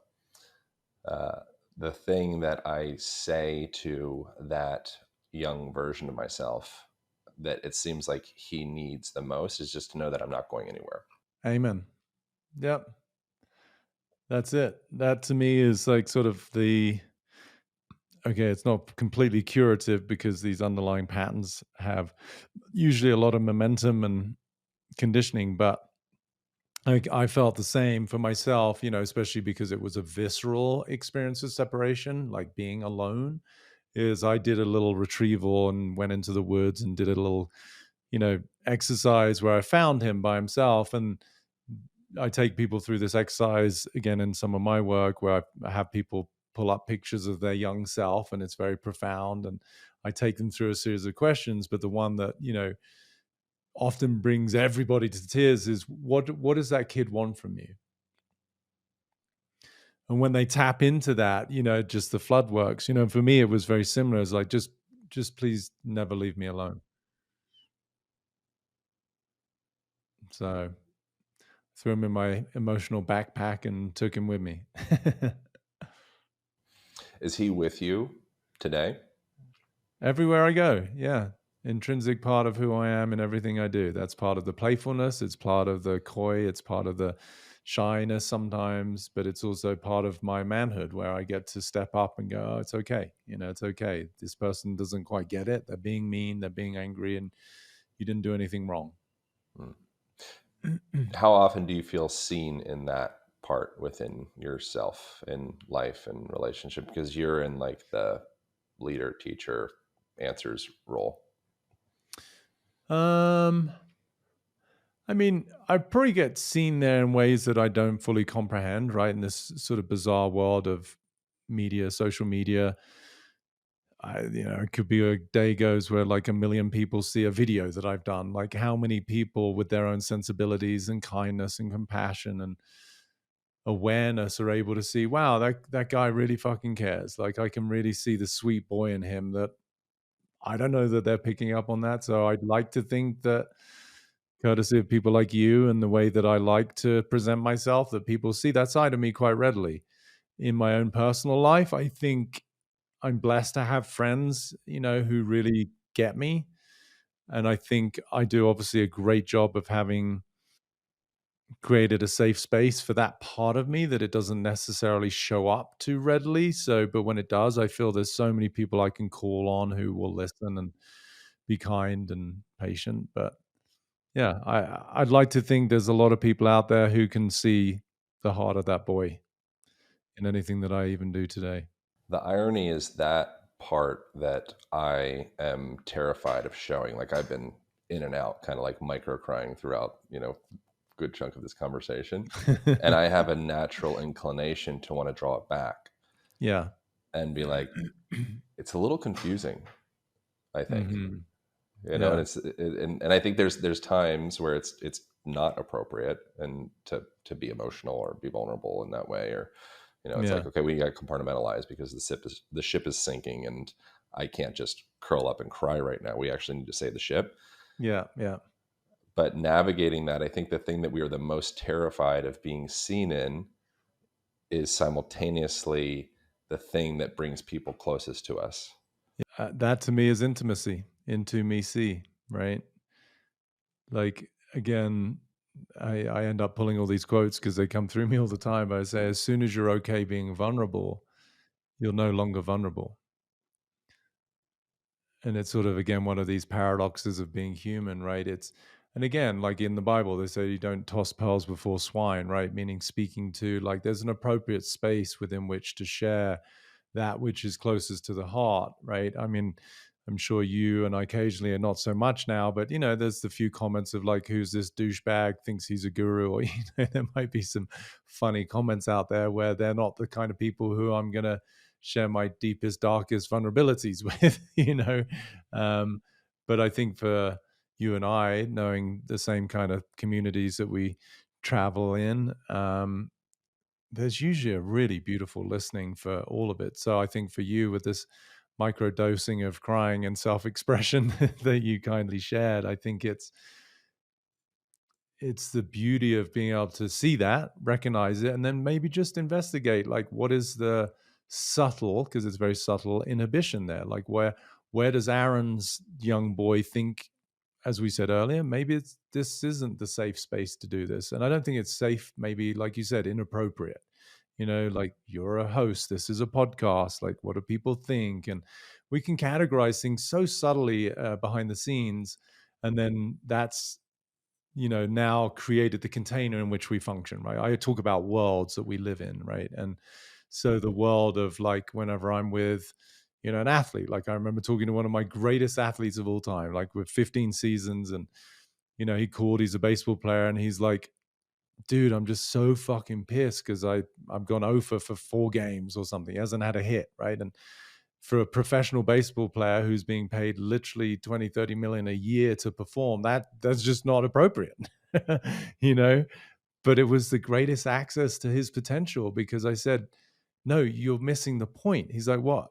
Uh, the thing that I say to that young version of myself that it seems like he needs the most is just to know that I'm not going anywhere. Amen. Yep. That's it. That to me is like sort of the okay, it's not completely curative because these underlying patterns have usually a lot of momentum and conditioning, but I felt the same for myself, especially because it was a visceral experience of separation, like being alone. Is I did a little retrieval and went into the woods and did a little, exercise where I found him by himself. And I take people through this exercise again in some of my work where I have people pull up pictures of their young self and it's very profound. And I take them through a series of questions. But the one that, often brings everybody to tears is what does that kid want from you? And when they tap into that, just the flood works. For me it was very similar. It's like just please never leave me alone. So threw him in my emotional backpack and took him with me. Is he with you today? Everywhere I go, yeah. Intrinsic part of who I am and everything I do. That's part of the playfulness. It's part of the coy. It's part of the shyness sometimes, but it's also part of my manhood where I get to step up and go, oh, it's okay. It's okay. This person doesn't quite get it. They're being mean. They're being angry, and you didn't do anything wrong. Hmm. How often do you feel seen in that part within yourself in life and relationship? Because you're in like the leader, teacher, answers role. um, I mean, I probably get seen there in ways that I don't fully comprehend, right? In this sort of bizarre world of media, social media. It could be a day goes where like a million people see a video that I've done. Like how many people with their own sensibilities and kindness and compassion and awareness are able to see, wow, that guy really fucking cares. Like I can really see the sweet boy in him that I don't know that they're picking up on that. So I'd like to think that courtesy of people like you and the way that I like to present myself, that people see that side of me quite readily. In my own personal life, I think I'm blessed to have friends, who really get me. And I think I do obviously a great job of having created a safe space for that part of me that it doesn't necessarily show up too readily. So, but when it does, I feel there's so many people I can call on who will listen and be kind and patient. But yeah, I'd like to think there's a lot of people out there who can see the heart of that boy in anything that I even do today. The irony is that part that I am terrified of showing. Like I've been in and out, kind of like micro crying throughout, good chunk of this conversation. And I have a natural inclination to want to draw it back Yeah. and be like, it's a little confusing, I think. Hmm. And Yeah. and I think there's times where it's not appropriate and to be emotional or be vulnerable in that way, or it's Yeah. like, okay, we got to compartmentalize because the ship is sinking and I can't just curl up and cry right now. We actually need to save the ship. Yeah. Yeah. But navigating that, I think the thing that we are the most terrified of being seen in is simultaneously the thing that brings people closest to us. That to me is intimacy, into me see, right? Like again, I end up pulling all these quotes because they come through me all the time. I say, as soon as you're okay being vulnerable, you're no longer vulnerable. And it's sort of again one of these paradoxes of being human, right? It's and again, like in the Bible, they say you don't toss pearls before swine, right? Meaning speaking to like there's an appropriate space within which to share that which is closest to the heart, right? I mean, I'm sure you and I occasionally are not so much now, but there's the few comments of like, who's this douchebag, thinks he's a guru, or there might be some funny comments out there where they're not the kind of people who I'm gonna share my deepest, darkest vulnerabilities with, But I think for you and I, knowing the same kind of communities that we travel in, there's usually a really beautiful listening for all of it. So I think for you, with this micro dosing of crying and self-expression that you kindly shared, I think it's the beauty of being able to see that, recognize it, and then maybe just investigate, like, what is the subtle, because it's very subtle, inhibition there? Like, where does Aaron's young boy think, as we said earlier, maybe this isn't the safe space to do this? And I don't think it's safe, maybe, like you said, inappropriate. Like, you're a host, this is a podcast, like, what do people think? And we can categorize things so subtly behind the scenes, and then that's now created the container in which we function, right? I talk about worlds that we live in, right? And so the world of, like, whenever I'm with an athlete, like I remember talking to one of my greatest athletes of all time, like with 15 seasons, and he's a baseball player, and he's like, dude, I'm just so fucking pissed because I've gone over for 4 games or something. He hasn't had a hit, right? And for a professional baseball player who's being paid literally 20, 30 million a year to perform, that's just not appropriate. you know but it was the greatest access to his potential, because I said, no, you're missing the point. He's like, what?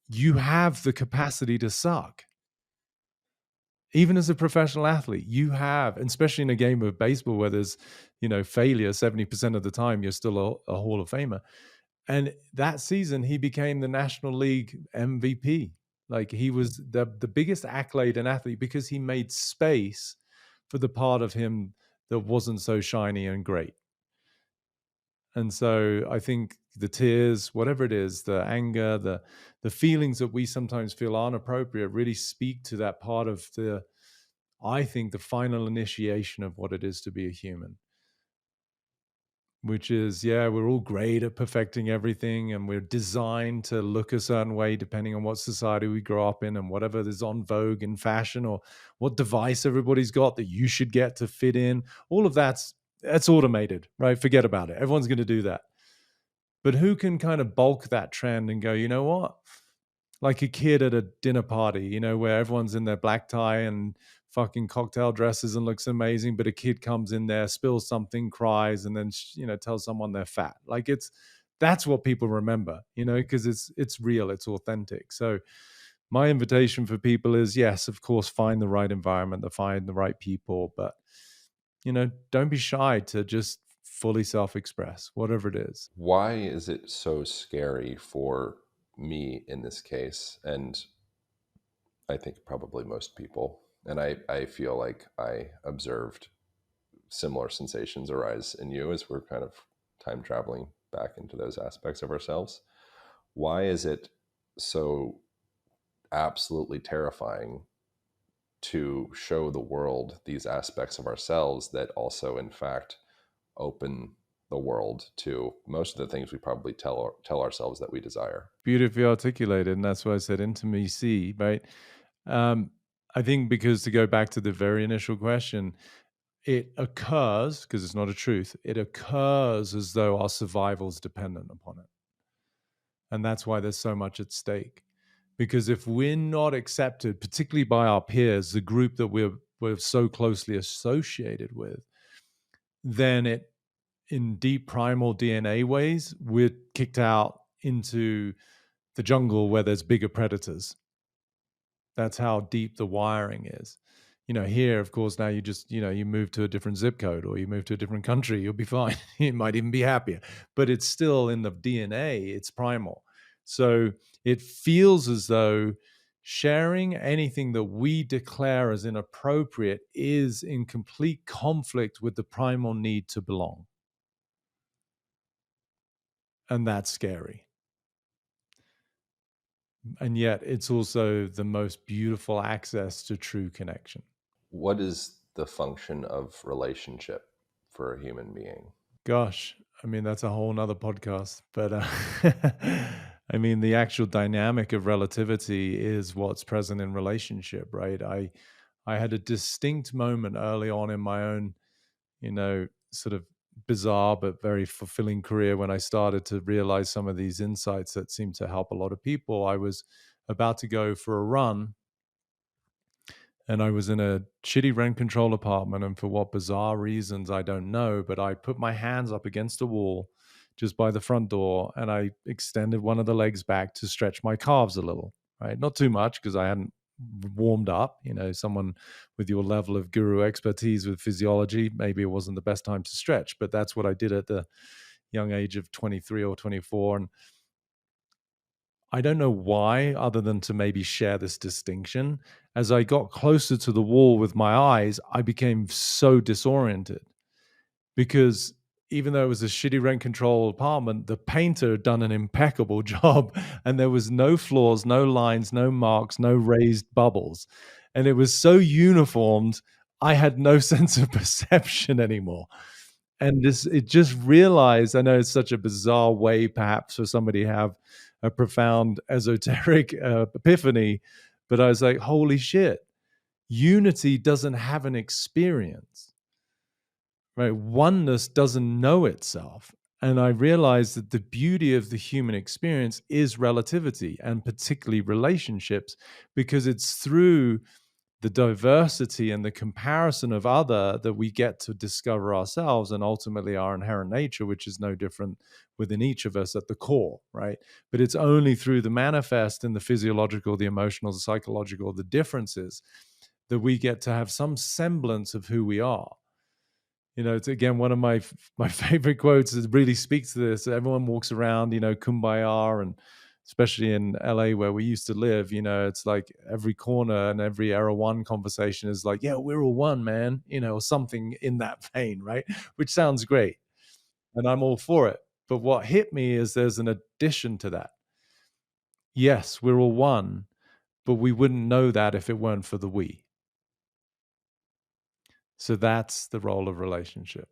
You have the capacity to suck. Even as a professional athlete, you have, and especially in a game of baseball where there's failure 70% of the time, you're still a Hall of Famer. And that season, he became the National League MVP. Like, he was the biggest accolade an athlete, because he made space for the part of him that wasn't so shiny and great. And so I think the tears, whatever it is, the anger, the feelings that we sometimes feel aren't appropriate, really speak to that part of I think, the final initiation of what it is to be a human. Which is, yeah, we're all great at perfecting everything, and we're designed to look a certain way depending on what society we grow up in and whatever is on vogue in fashion, or what device everybody's got that you should get to fit in. All of that's automated, right? Forget about it. Everyone's going to do that. But who can kind of bulk that trend and go, you know what? Like a kid at a dinner party, where everyone's in their black tie and fucking cocktail dresses and looks amazing, but a kid comes in there, spills something, cries, and then tells someone they're fat. Like, that's what people remember, because it's real, it's authentic. So my invitation for people is, yes, of course, find the right environment, to find the right people, but don't be shy to just fully self-express, whatever it is. Why is it so scary for me in this case? And I think probably most people, and I feel like I observed similar sensations arise in you as we're kind of time traveling back into those aspects of ourselves. Why is it so absolutely terrifying to show the world these aspects of ourselves that also, in fact, open the world to most of the things we probably tell ourselves that we desire? Beautifully articulated, and that's why I said intimacy, right? I think, because, to go back to the very initial question, it occurs, because it's not a truth, it occurs as though our survival is dependent upon it. And that's why there's so much at stake. Because if we're not accepted, particularly by our peers, the group that we're so closely associated with, then in deep primal DNA ways, we're kicked out into the jungle where there's bigger predators. That's how deep the wiring is. Here, of course, now you just, you move to a different zip code, or you move to a different country, you'll be fine. You might even be happier. But it's still in the DNA, it's primal. So it feels as though sharing anything that we declare as inappropriate is in complete conflict with the primal need to belong. And that's scary. And yet it's also the most beautiful access to true connection. What is the function of relationship for a human being? Gosh, I mean, that's a whole nother podcast. But I mean, the actual dynamic of relativity is what's present in relationship, right? I had a distinct moment early on in my own, sort of bizarre but very fulfilling career when I started to realize some of these insights that seem to help a lot of people. I was about to go for a run, and I was in a shitty rent control apartment. And for what bizarre reasons, I don't know, but I put my hands up against a wall just by the front door, and I extended one of the legs back to stretch my calves a little, right? Not too much because I hadn't warmed up. Someone with your level of guru expertise with physiology, maybe it wasn't the best time to stretch, but that's what I did at the young age of 23 or 24. And I don't know why, other than to maybe share this distinction. As I got closer to the wall with my eyes, I became so disoriented because even though it was a shitty rent control apartment, the painter had done an impeccable job, and there was no flaws, no lines, no marks, no raised bubbles. And it was so uniformed, I had no sense of perception anymore. And it just realized, I know it's such a bizarre way perhaps for somebody to have a profound esoteric epiphany, but I was like, holy shit, unity doesn't have an experience, right? Oneness doesn't know itself. And I realized that the beauty of the human experience is relativity, and particularly relationships, because it's through the diversity and the comparison of other that we get to discover ourselves and ultimately our inherent nature, which is no different within each of us at the core, right? But it's only through the manifest and the physiological, the emotional, the psychological, the differences that we get to have some semblance of who we are. It's again one of my favorite quotes that really speaks to this. Everyone walks around, kumbaya, and especially in LA where we used to live, it's like every corner and every era one conversation is like, yeah, we're all one, man, or something in that vein, right? Which sounds great. And I'm all for it. But what hit me is there's an addition to that. Yes, we're all one, but we wouldn't know that if it weren't for the we. So that's the role of relationship.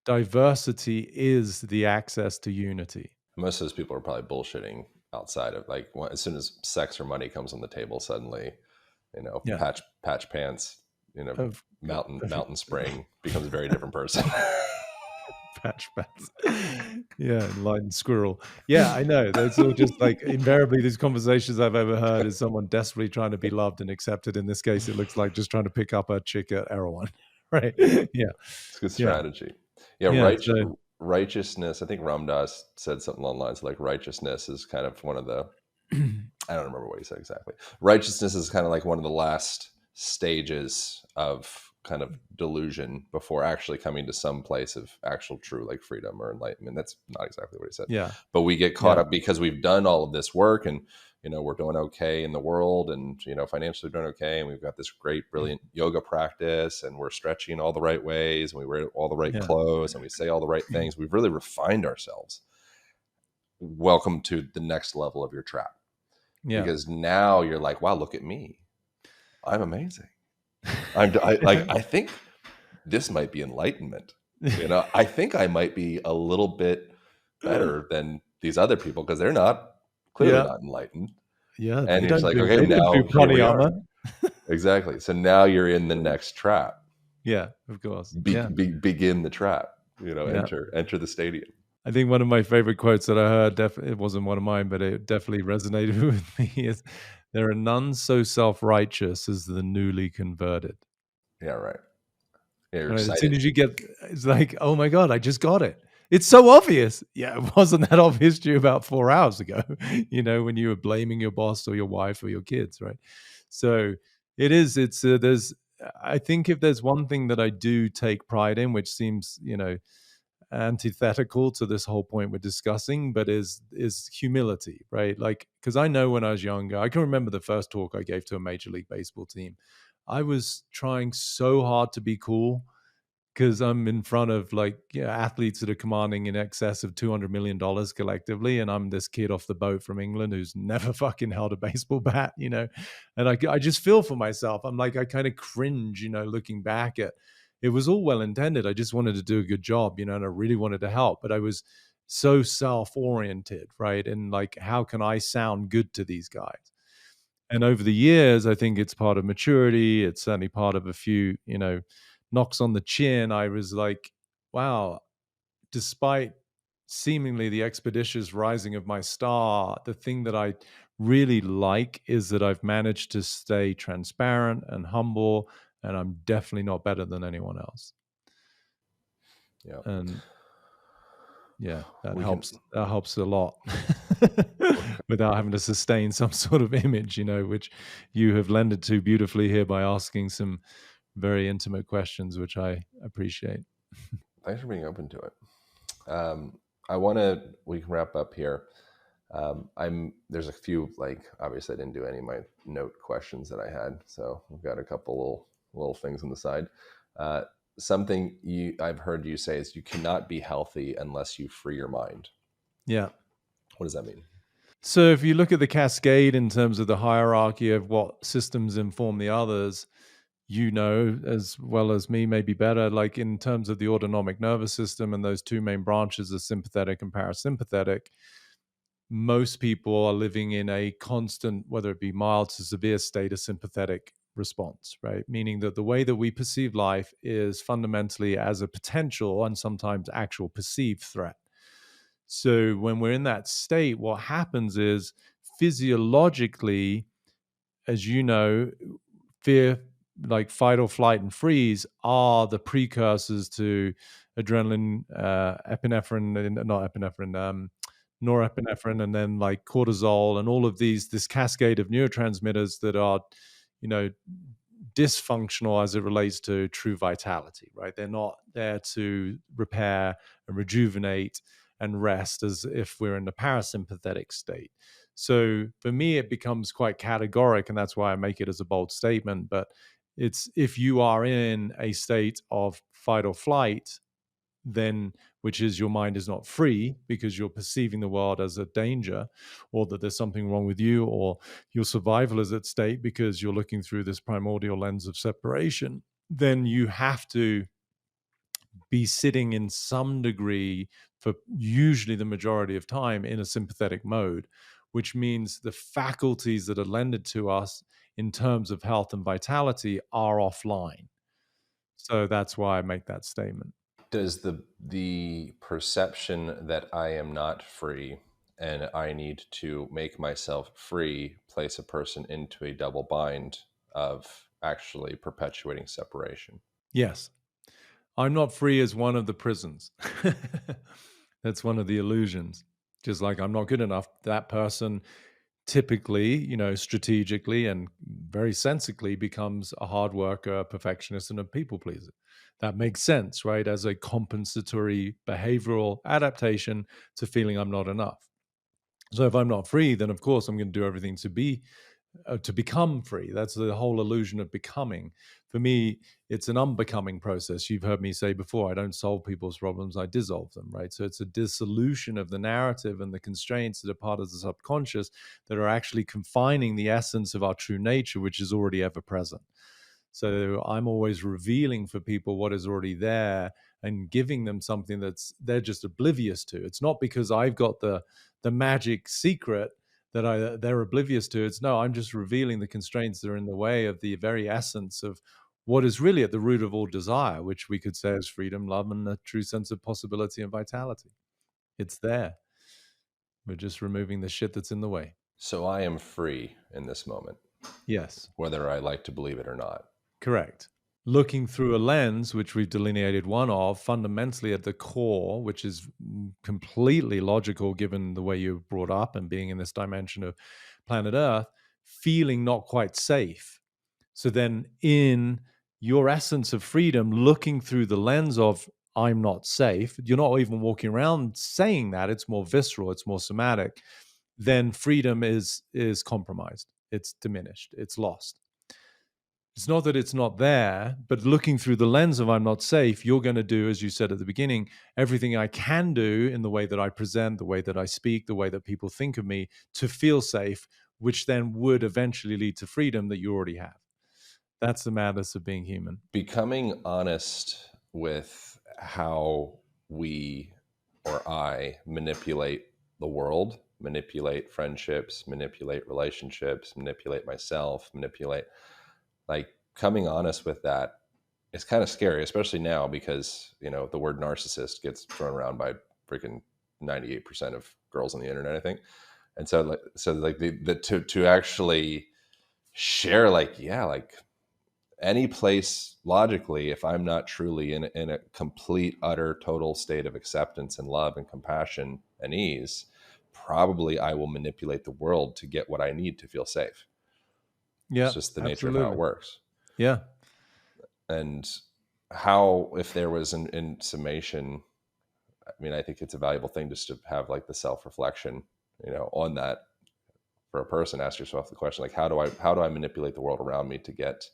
Diversity is the access to unity. Most of those people are probably bullshitting outside of like as soon as sex or money comes on the table, suddenly, Yeah. patch pants, Of, mountain spring becomes a very different person. patch pants. Yeah, enlightened squirrel. Yeah, I know. That's all just like invariably these conversations I've ever heard is someone desperately trying to be loved and accepted. In this case, it looks like just trying to pick up a chick at Erewhon. Right. Yeah. It's good Yeah. strategy. Yeah, Yeah. So righteousness. I think Ram Dass said something along the lines like righteousness is kind of one of the. I don't remember what he said exactly. Righteousness is kind of like one of the last stages of kind of delusion before actually coming to some place of actual true like freedom or enlightenment. That's not exactly what he said. yeah. But we get caught Yeah. up because we've done all of this work and we're doing okay in the world and financially doing okay and we've got this great brilliant yoga practice and we're stretching all the right ways and we wear all the right Yeah. clothes and we say all the right things. We've really refined ourselves. Welcome to the next level of your trap. Yeah. Because now you're like, wow, look at me. I'm amazing. I think this might be enlightenment. I think I might be a little bit better than these other people because they're clearly Yeah. not enlightened. Yeah. And They you're just don't like, do okay, they don't do now here we are. pranayama. Exactly. So now you're in the next trap. Yeah, of course. Yeah. Begin the trap. Yeah. Enter the stadium. I think one of my favorite quotes that I heard, it wasn't one of mine, but it definitely resonated with me, is there are none so self-righteous as the newly converted. Yeah, right. Yeah, you're Right? As soon excited. as you get, it's like, oh my God, I just got it. It's so obvious. Yeah, it wasn't that obvious to you about 4 hours ago, when you were blaming your boss or your wife or your kids, right? So I think if there's one thing that I do take pride in, which seems, antithetical to this whole point we're discussing, but is humility, right? Like, because I know when I was younger, I can remember the first talk I gave to a Major League Baseball team. I was trying so hard to be cool because I'm in front of athletes that are commanding in excess of $200 million collectively, and I'm this kid off the boat from England who's never fucking held a baseball bat, and I just feel for myself. I'm like, I kind of cringe, looking back at it was all well intended. I just wanted to do a good job, and I really wanted to help, but I was so self-oriented, right? And like, how can I sound good to these guys? And over the years, I think it's part of maturity. It's certainly part of a few, knocks on the chin. I was like, wow, despite seemingly the expeditious rising of my star, the thing that I really like is that I've managed to stay transparent and humble, and I'm definitely not better than anyone else. Yeah. And yeah, that We can, helps. That helps a lot okay. without having to sustain some sort of image, which you have lended to beautifully here by asking some very intimate questions, which I appreciate. Thanks for being open to it. I want to, we can wrap up here. There's a few, like, obviously I didn't do any of my note questions that I had. So we've got a couple little things on the side. Uh, Something I've heard you say is you cannot be healthy unless you free your mind. Yeah. What does that mean? So if you look at the cascade in terms of the hierarchy of what systems inform the others, as well as me, maybe better, like in terms of the autonomic nervous system and those two main branches of sympathetic and parasympathetic, most people are living in a constant, whether it be mild to severe state of sympathetic response, right? Meaning that the way that we perceive life is fundamentally as a potential and sometimes actual perceived threat. So when we're in that state, what happens is physiologically, as you know, fear, like fight or flight and freeze, are the precursors to adrenaline, epinephrine, not epinephrine, norepinephrine, and then like cortisol, and all of this cascade of neurotransmitters that are, you know, dysfunctional as it relates to true vitality, right? They're not there to repair and rejuvenate and rest as if we're in the parasympathetic state. So for me, it becomes quite categoric, and that's why I make it as a bold statement. But it's, if you are in a state of fight or flight, then, which is, your mind is not free because you're perceiving the world as a danger, or that there's something wrong with you, or your survival is at stake because you're looking through this primordial lens of separation, then you have to be sitting in some degree, for usually the majority of time, in a sympathetic mode, which means the faculties that are lended to us in terms of health and vitality are offline. So that's why I make that statement. Does the perception that I am not free and I need to make myself free place a person into a double bind of actually perpetuating separation? Yes. I'm not free as one of the prisons. That's one of the illusions. Just like I'm not good enough, that person typically, strategically and very sensically becomes a hard worker, a perfectionist, and a people pleaser. That makes sense, right? As a compensatory behavioral adaptation to feeling I'm not enough. So if I'm not free, then of course I'm going to do everything to become free. That's the whole illusion of becoming. For me, it's an unbecoming process. You've heard me say before, I don't solve people's problems, I dissolve them, right? So it's a dissolution of the narrative and the constraints that are part of the subconscious that are actually confining the essence of our true nature, which is already ever present. So I'm always revealing for people what is already there and giving them something that's they're just oblivious to. It's not because I've got the magic secret that they're oblivious to. It's, no, I'm just revealing the constraints that are in the way of the very essence of what is really at the root of all desire, which we could say is freedom, love, and a true sense of possibility and vitality. It's there. We're just removing the shit that's in the way. So I am free in this moment, Yes, whether I like to believe it or not. correct. Looking through a lens, which we've delineated one of, fundamentally at the core, which is completely logical given the way you're brought up and being in this dimension of planet Earth, feeling not quite safe. So then, in your essence of freedom, looking through the lens of I'm not safe, you're not even walking around saying that, it's more visceral, it's more somatic, then freedom is compromised, it's diminished, it's lost. It's not that it's not there, but looking through the lens of I'm not safe, you're going to do, as you said at the beginning, everything I can do in the way that I present, the way that I speak, the way that people think of me to feel safe, which then would eventually lead to freedom that you already have. That's the madness of being human. Becoming honest with how we, or where I manipulate the world, manipulate friendships, manipulate relationships, manipulate myself, manipulate, like, coming honest with that is kind of scary, especially now because, the word narcissist gets thrown around by freaking 98% of girls on the internet, I think. And so like the to actually share, like, yeah, like, any place logically, if I'm not truly in a complete, utter, total state of acceptance and love and compassion and ease, probably I will manipulate the world to get what I need to feel safe. It's Yeah, just the nature of how it absolutely. works. Yeah. And how, if there was in summation, I mean, I think it's a valuable thing just to have, like, the self-reflection, on that. For a person, ask yourself the question, like, how do I manipulate the world around me to get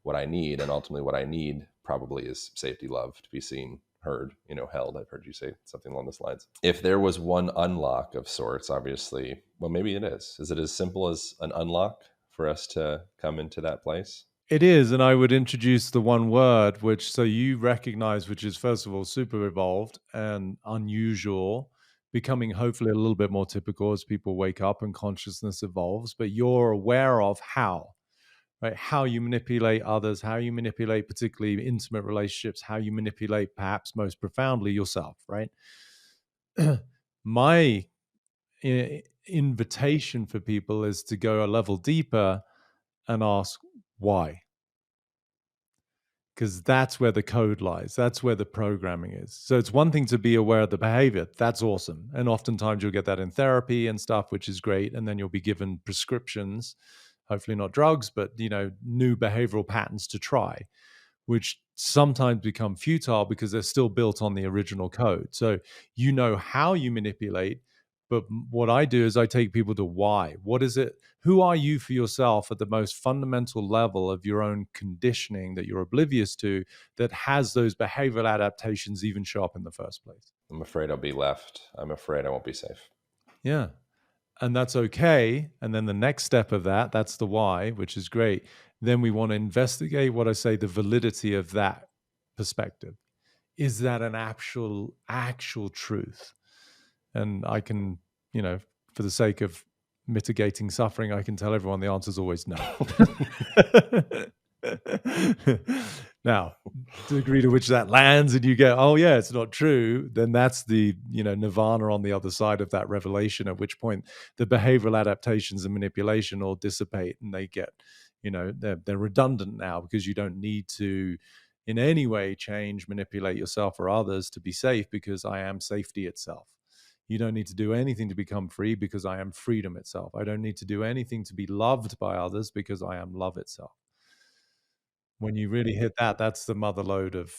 what I need? And ultimately what I need probably is safety, love, to be seen, heard, held. I've heard you say something along those lines. If there was one unlock of sorts, obviously, well, maybe it is it as simple as an unlock for us to come into that place? It is, and I would introduce the one word which so you recognize, which is first of all super evolved and unusual, becoming hopefully a little bit more typical as people wake up and consciousness evolves, but you're aware of how, right? How you manipulate others, how you manipulate particularly intimate relationships, how you manipulate perhaps most profoundly yourself, right? My invitation for people is to go a level deeper and ask why, because that's where the code lies. That's where the programming is. So it's one thing to be aware of the behavior. That's awesome. And oftentimes you'll get that in therapy and stuff, which is great. And then you'll be given prescriptions, hopefully not drugs, but new behavioral patterns to try, which sometimes become futile because they're still built on the original code. So how you manipulate, but what I do is I take people to why. What is it? Who are you for yourself at the most fundamental level of your own conditioning that you're oblivious to, that has those behavioral adaptations even show up in the first place? I'm afraid I'll be left. I'm afraid I won't be safe. Yeah. And that's okay. And then the next step of that's the why, which is great. Then we want to investigate what I say, the validity of that perspective. Is that an actual truth? And I can, for the sake of mitigating suffering, I can tell everyone the answer is always no. Now, the degree to which that lands and you go, oh yeah, it's not true, then that's the nirvana on the other side of that revelation, at which point the behavioral adaptations and manipulation all dissipate and they get, they're redundant now, because you don't need to in any way change, manipulate yourself or others to be safe, because I am safety itself. You don't need to do anything to become free, because I am freedom itself. I don't need to do anything to be loved by others, because I am love itself. When you really hit that, that's the mother lode of,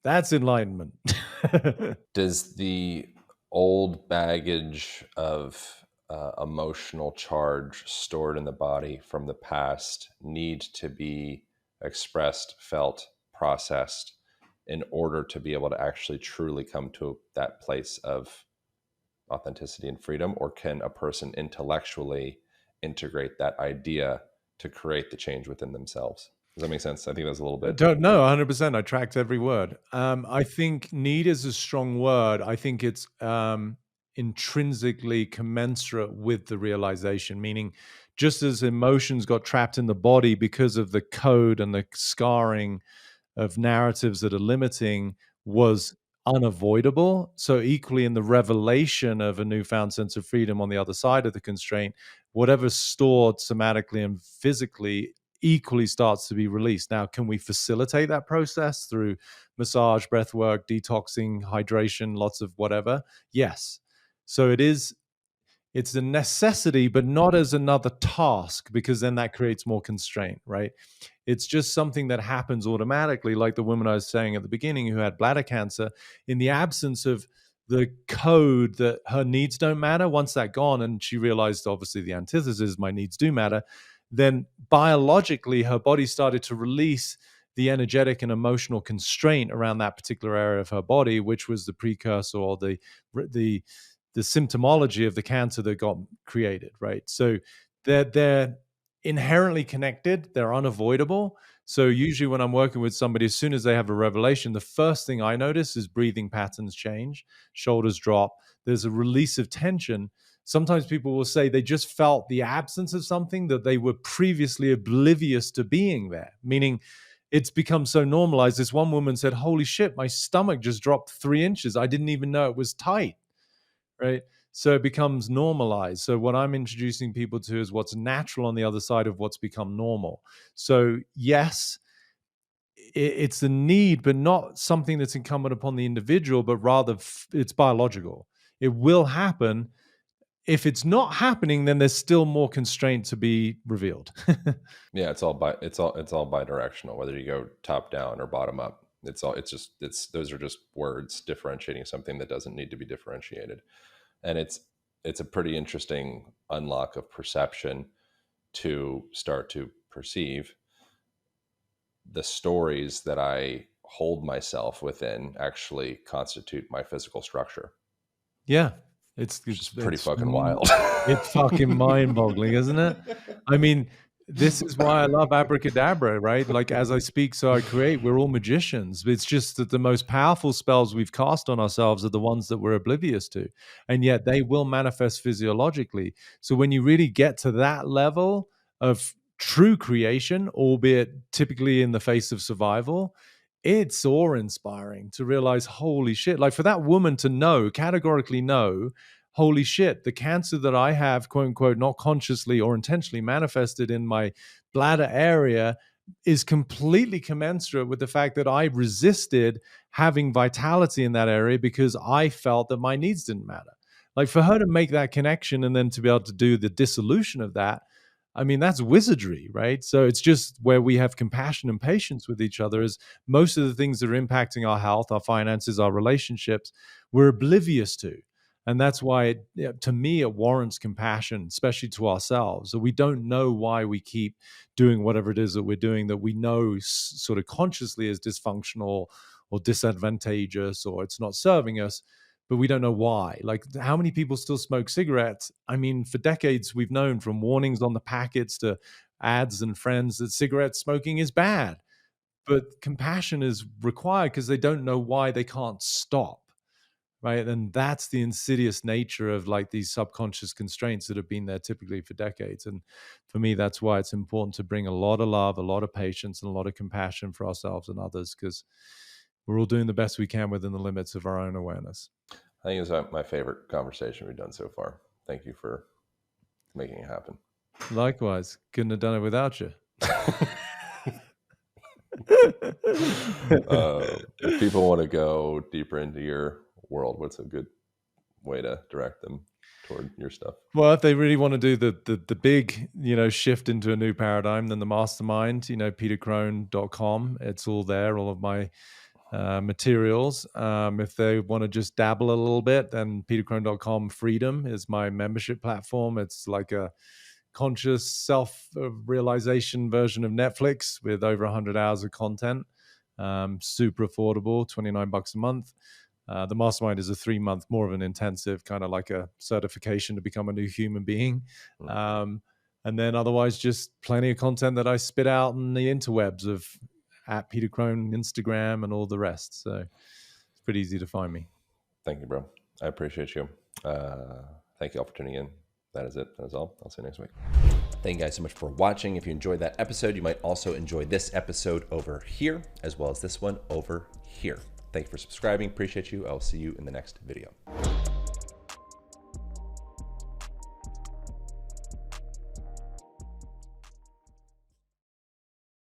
that's enlightenment. Does the old baggage of emotional charge stored in the body from the past need to be expressed, felt, processed in order to be able to actually truly come to that place of authenticity and freedom? Or can a person intellectually integrate that idea to create the change within themselves? Does that make sense? I think that's a little bit. Don't know 100%. I tracked every word. I think need is a strong word. I think it's intrinsically commensurate with the realization, meaning just as emotions got trapped in the body because of the code and the scarring of narratives that are limiting was unavoidable. So equally in the revelation of a newfound sense of freedom on the other side of the constraint, whatever's stored somatically and physically equally starts to be released. Now, can we facilitate that process through massage, breath work, detoxing, hydration, lots of whatever? Yes. So it's a necessity, but not as another task, because then that creates more constraint, right? It's just something that happens automatically, like the woman I was saying at the beginning who had bladder cancer. In the absence of the code that her needs don't matter, once that gone, and she realized obviously the antithesis, my needs do matter, then biologically her body started to release the energetic and emotional constraint around that particular area of her body, which was the precursor or the symptomology of the cancer that got created, right? So they're inherently connected. They're unavoidable. So usually when I'm working with somebody, as soon as they have a revelation, the first thing I notice is breathing patterns change, shoulders drop, there's a release of tension. Sometimes people will say they just felt the absence of something that they were previously oblivious to being there, meaning it's become so normalized. This one woman said, holy shit, my stomach just dropped 3 inches. I didn't even know it was tight, right? So it becomes normalized. So what I'm introducing people to is what's natural on the other side of what's become normal. So yes, it's a need, but not something that's incumbent upon the individual, but rather it's biological. It will happen. If it's not happening, then there's still more constraint to be revealed. Yeah, it's all bidirectional, whether you go top down or bottom up. Those are just words differentiating something that doesn't need to be differentiated. And it's a pretty interesting unlock of perception to start to perceive the stories that I hold myself within actually constitute my physical structure. Yeah, Which is pretty fucking wild. It's fucking mind-boggling, isn't it? I mean, this is why I love abracadabra, right? Like, as I speak, so I create. We're all magicians. It's just that the most powerful spells we've cast on ourselves are the ones that we're oblivious to, and yet they will manifest physiologically. So when you really get to that level of true creation, albeit typically in the face of survival, it's awe-inspiring to realize, holy shit, like for that woman to know, categorically know, holy shit, the cancer that I have, quote unquote, not consciously or intentionally manifested in my bladder area is completely commensurate with the fact that I resisted having vitality in that area because I felt that my needs didn't matter. Like for her to make that connection and then to be able to do the dissolution of that, I mean, that's wizardry, right? So it's just where we have compassion and patience with each other is most of the things that are impacting our health, our finances, our relationships, we're oblivious to. And that's why, to me, it warrants compassion, especially to ourselves. So we don't know why we keep doing whatever it is that we're doing that we know sort of consciously is dysfunctional or disadvantageous or it's not serving us, but we don't know why. Like, how many people still smoke cigarettes? I mean, for decades, we've known from warnings on the packets to ads and friends that cigarette smoking is bad. But compassion is required because they don't know why they can't stop. Right. And that's the insidious nature of like these subconscious constraints that have been there typically for decades. And for me, that's why it's important to bring a lot of love, a lot of patience, and a lot of compassion for ourselves and others, because we're all doing the best we can within the limits of our own awareness. I think it's my favorite conversation we've done so far. Thank you for making it happen. Likewise, couldn't have done it without you. If people want to go deeper into your world, what's a good way to direct them toward your stuff? Well, if they really want to do the big, shift into a new paradigm, then the mastermind, petercrone.com, it's all there, all of my materials. If they want to just dabble a little bit, then petercrone.com freedom is my membership platform. It's like a conscious self-realization version of Netflix with over 100 hours of content. Super affordable, $29 a month. The mastermind is a 3-month, more of an intensive, kind of like a certification to become a new human being. And then otherwise just plenty of content that I spit out on the interwebs of at Peter Crone, Instagram, and all the rest. So it's pretty easy to find me. Thank you, bro. I appreciate you. Thank you all for tuning in. That is it. That is all. I'll see you next week. Thank you guys so much for watching. If you enjoyed that episode, you might also enjoy this episode over here, as well as this one over here. Thank you for subscribing. Appreciate you. I'll see you in the next video.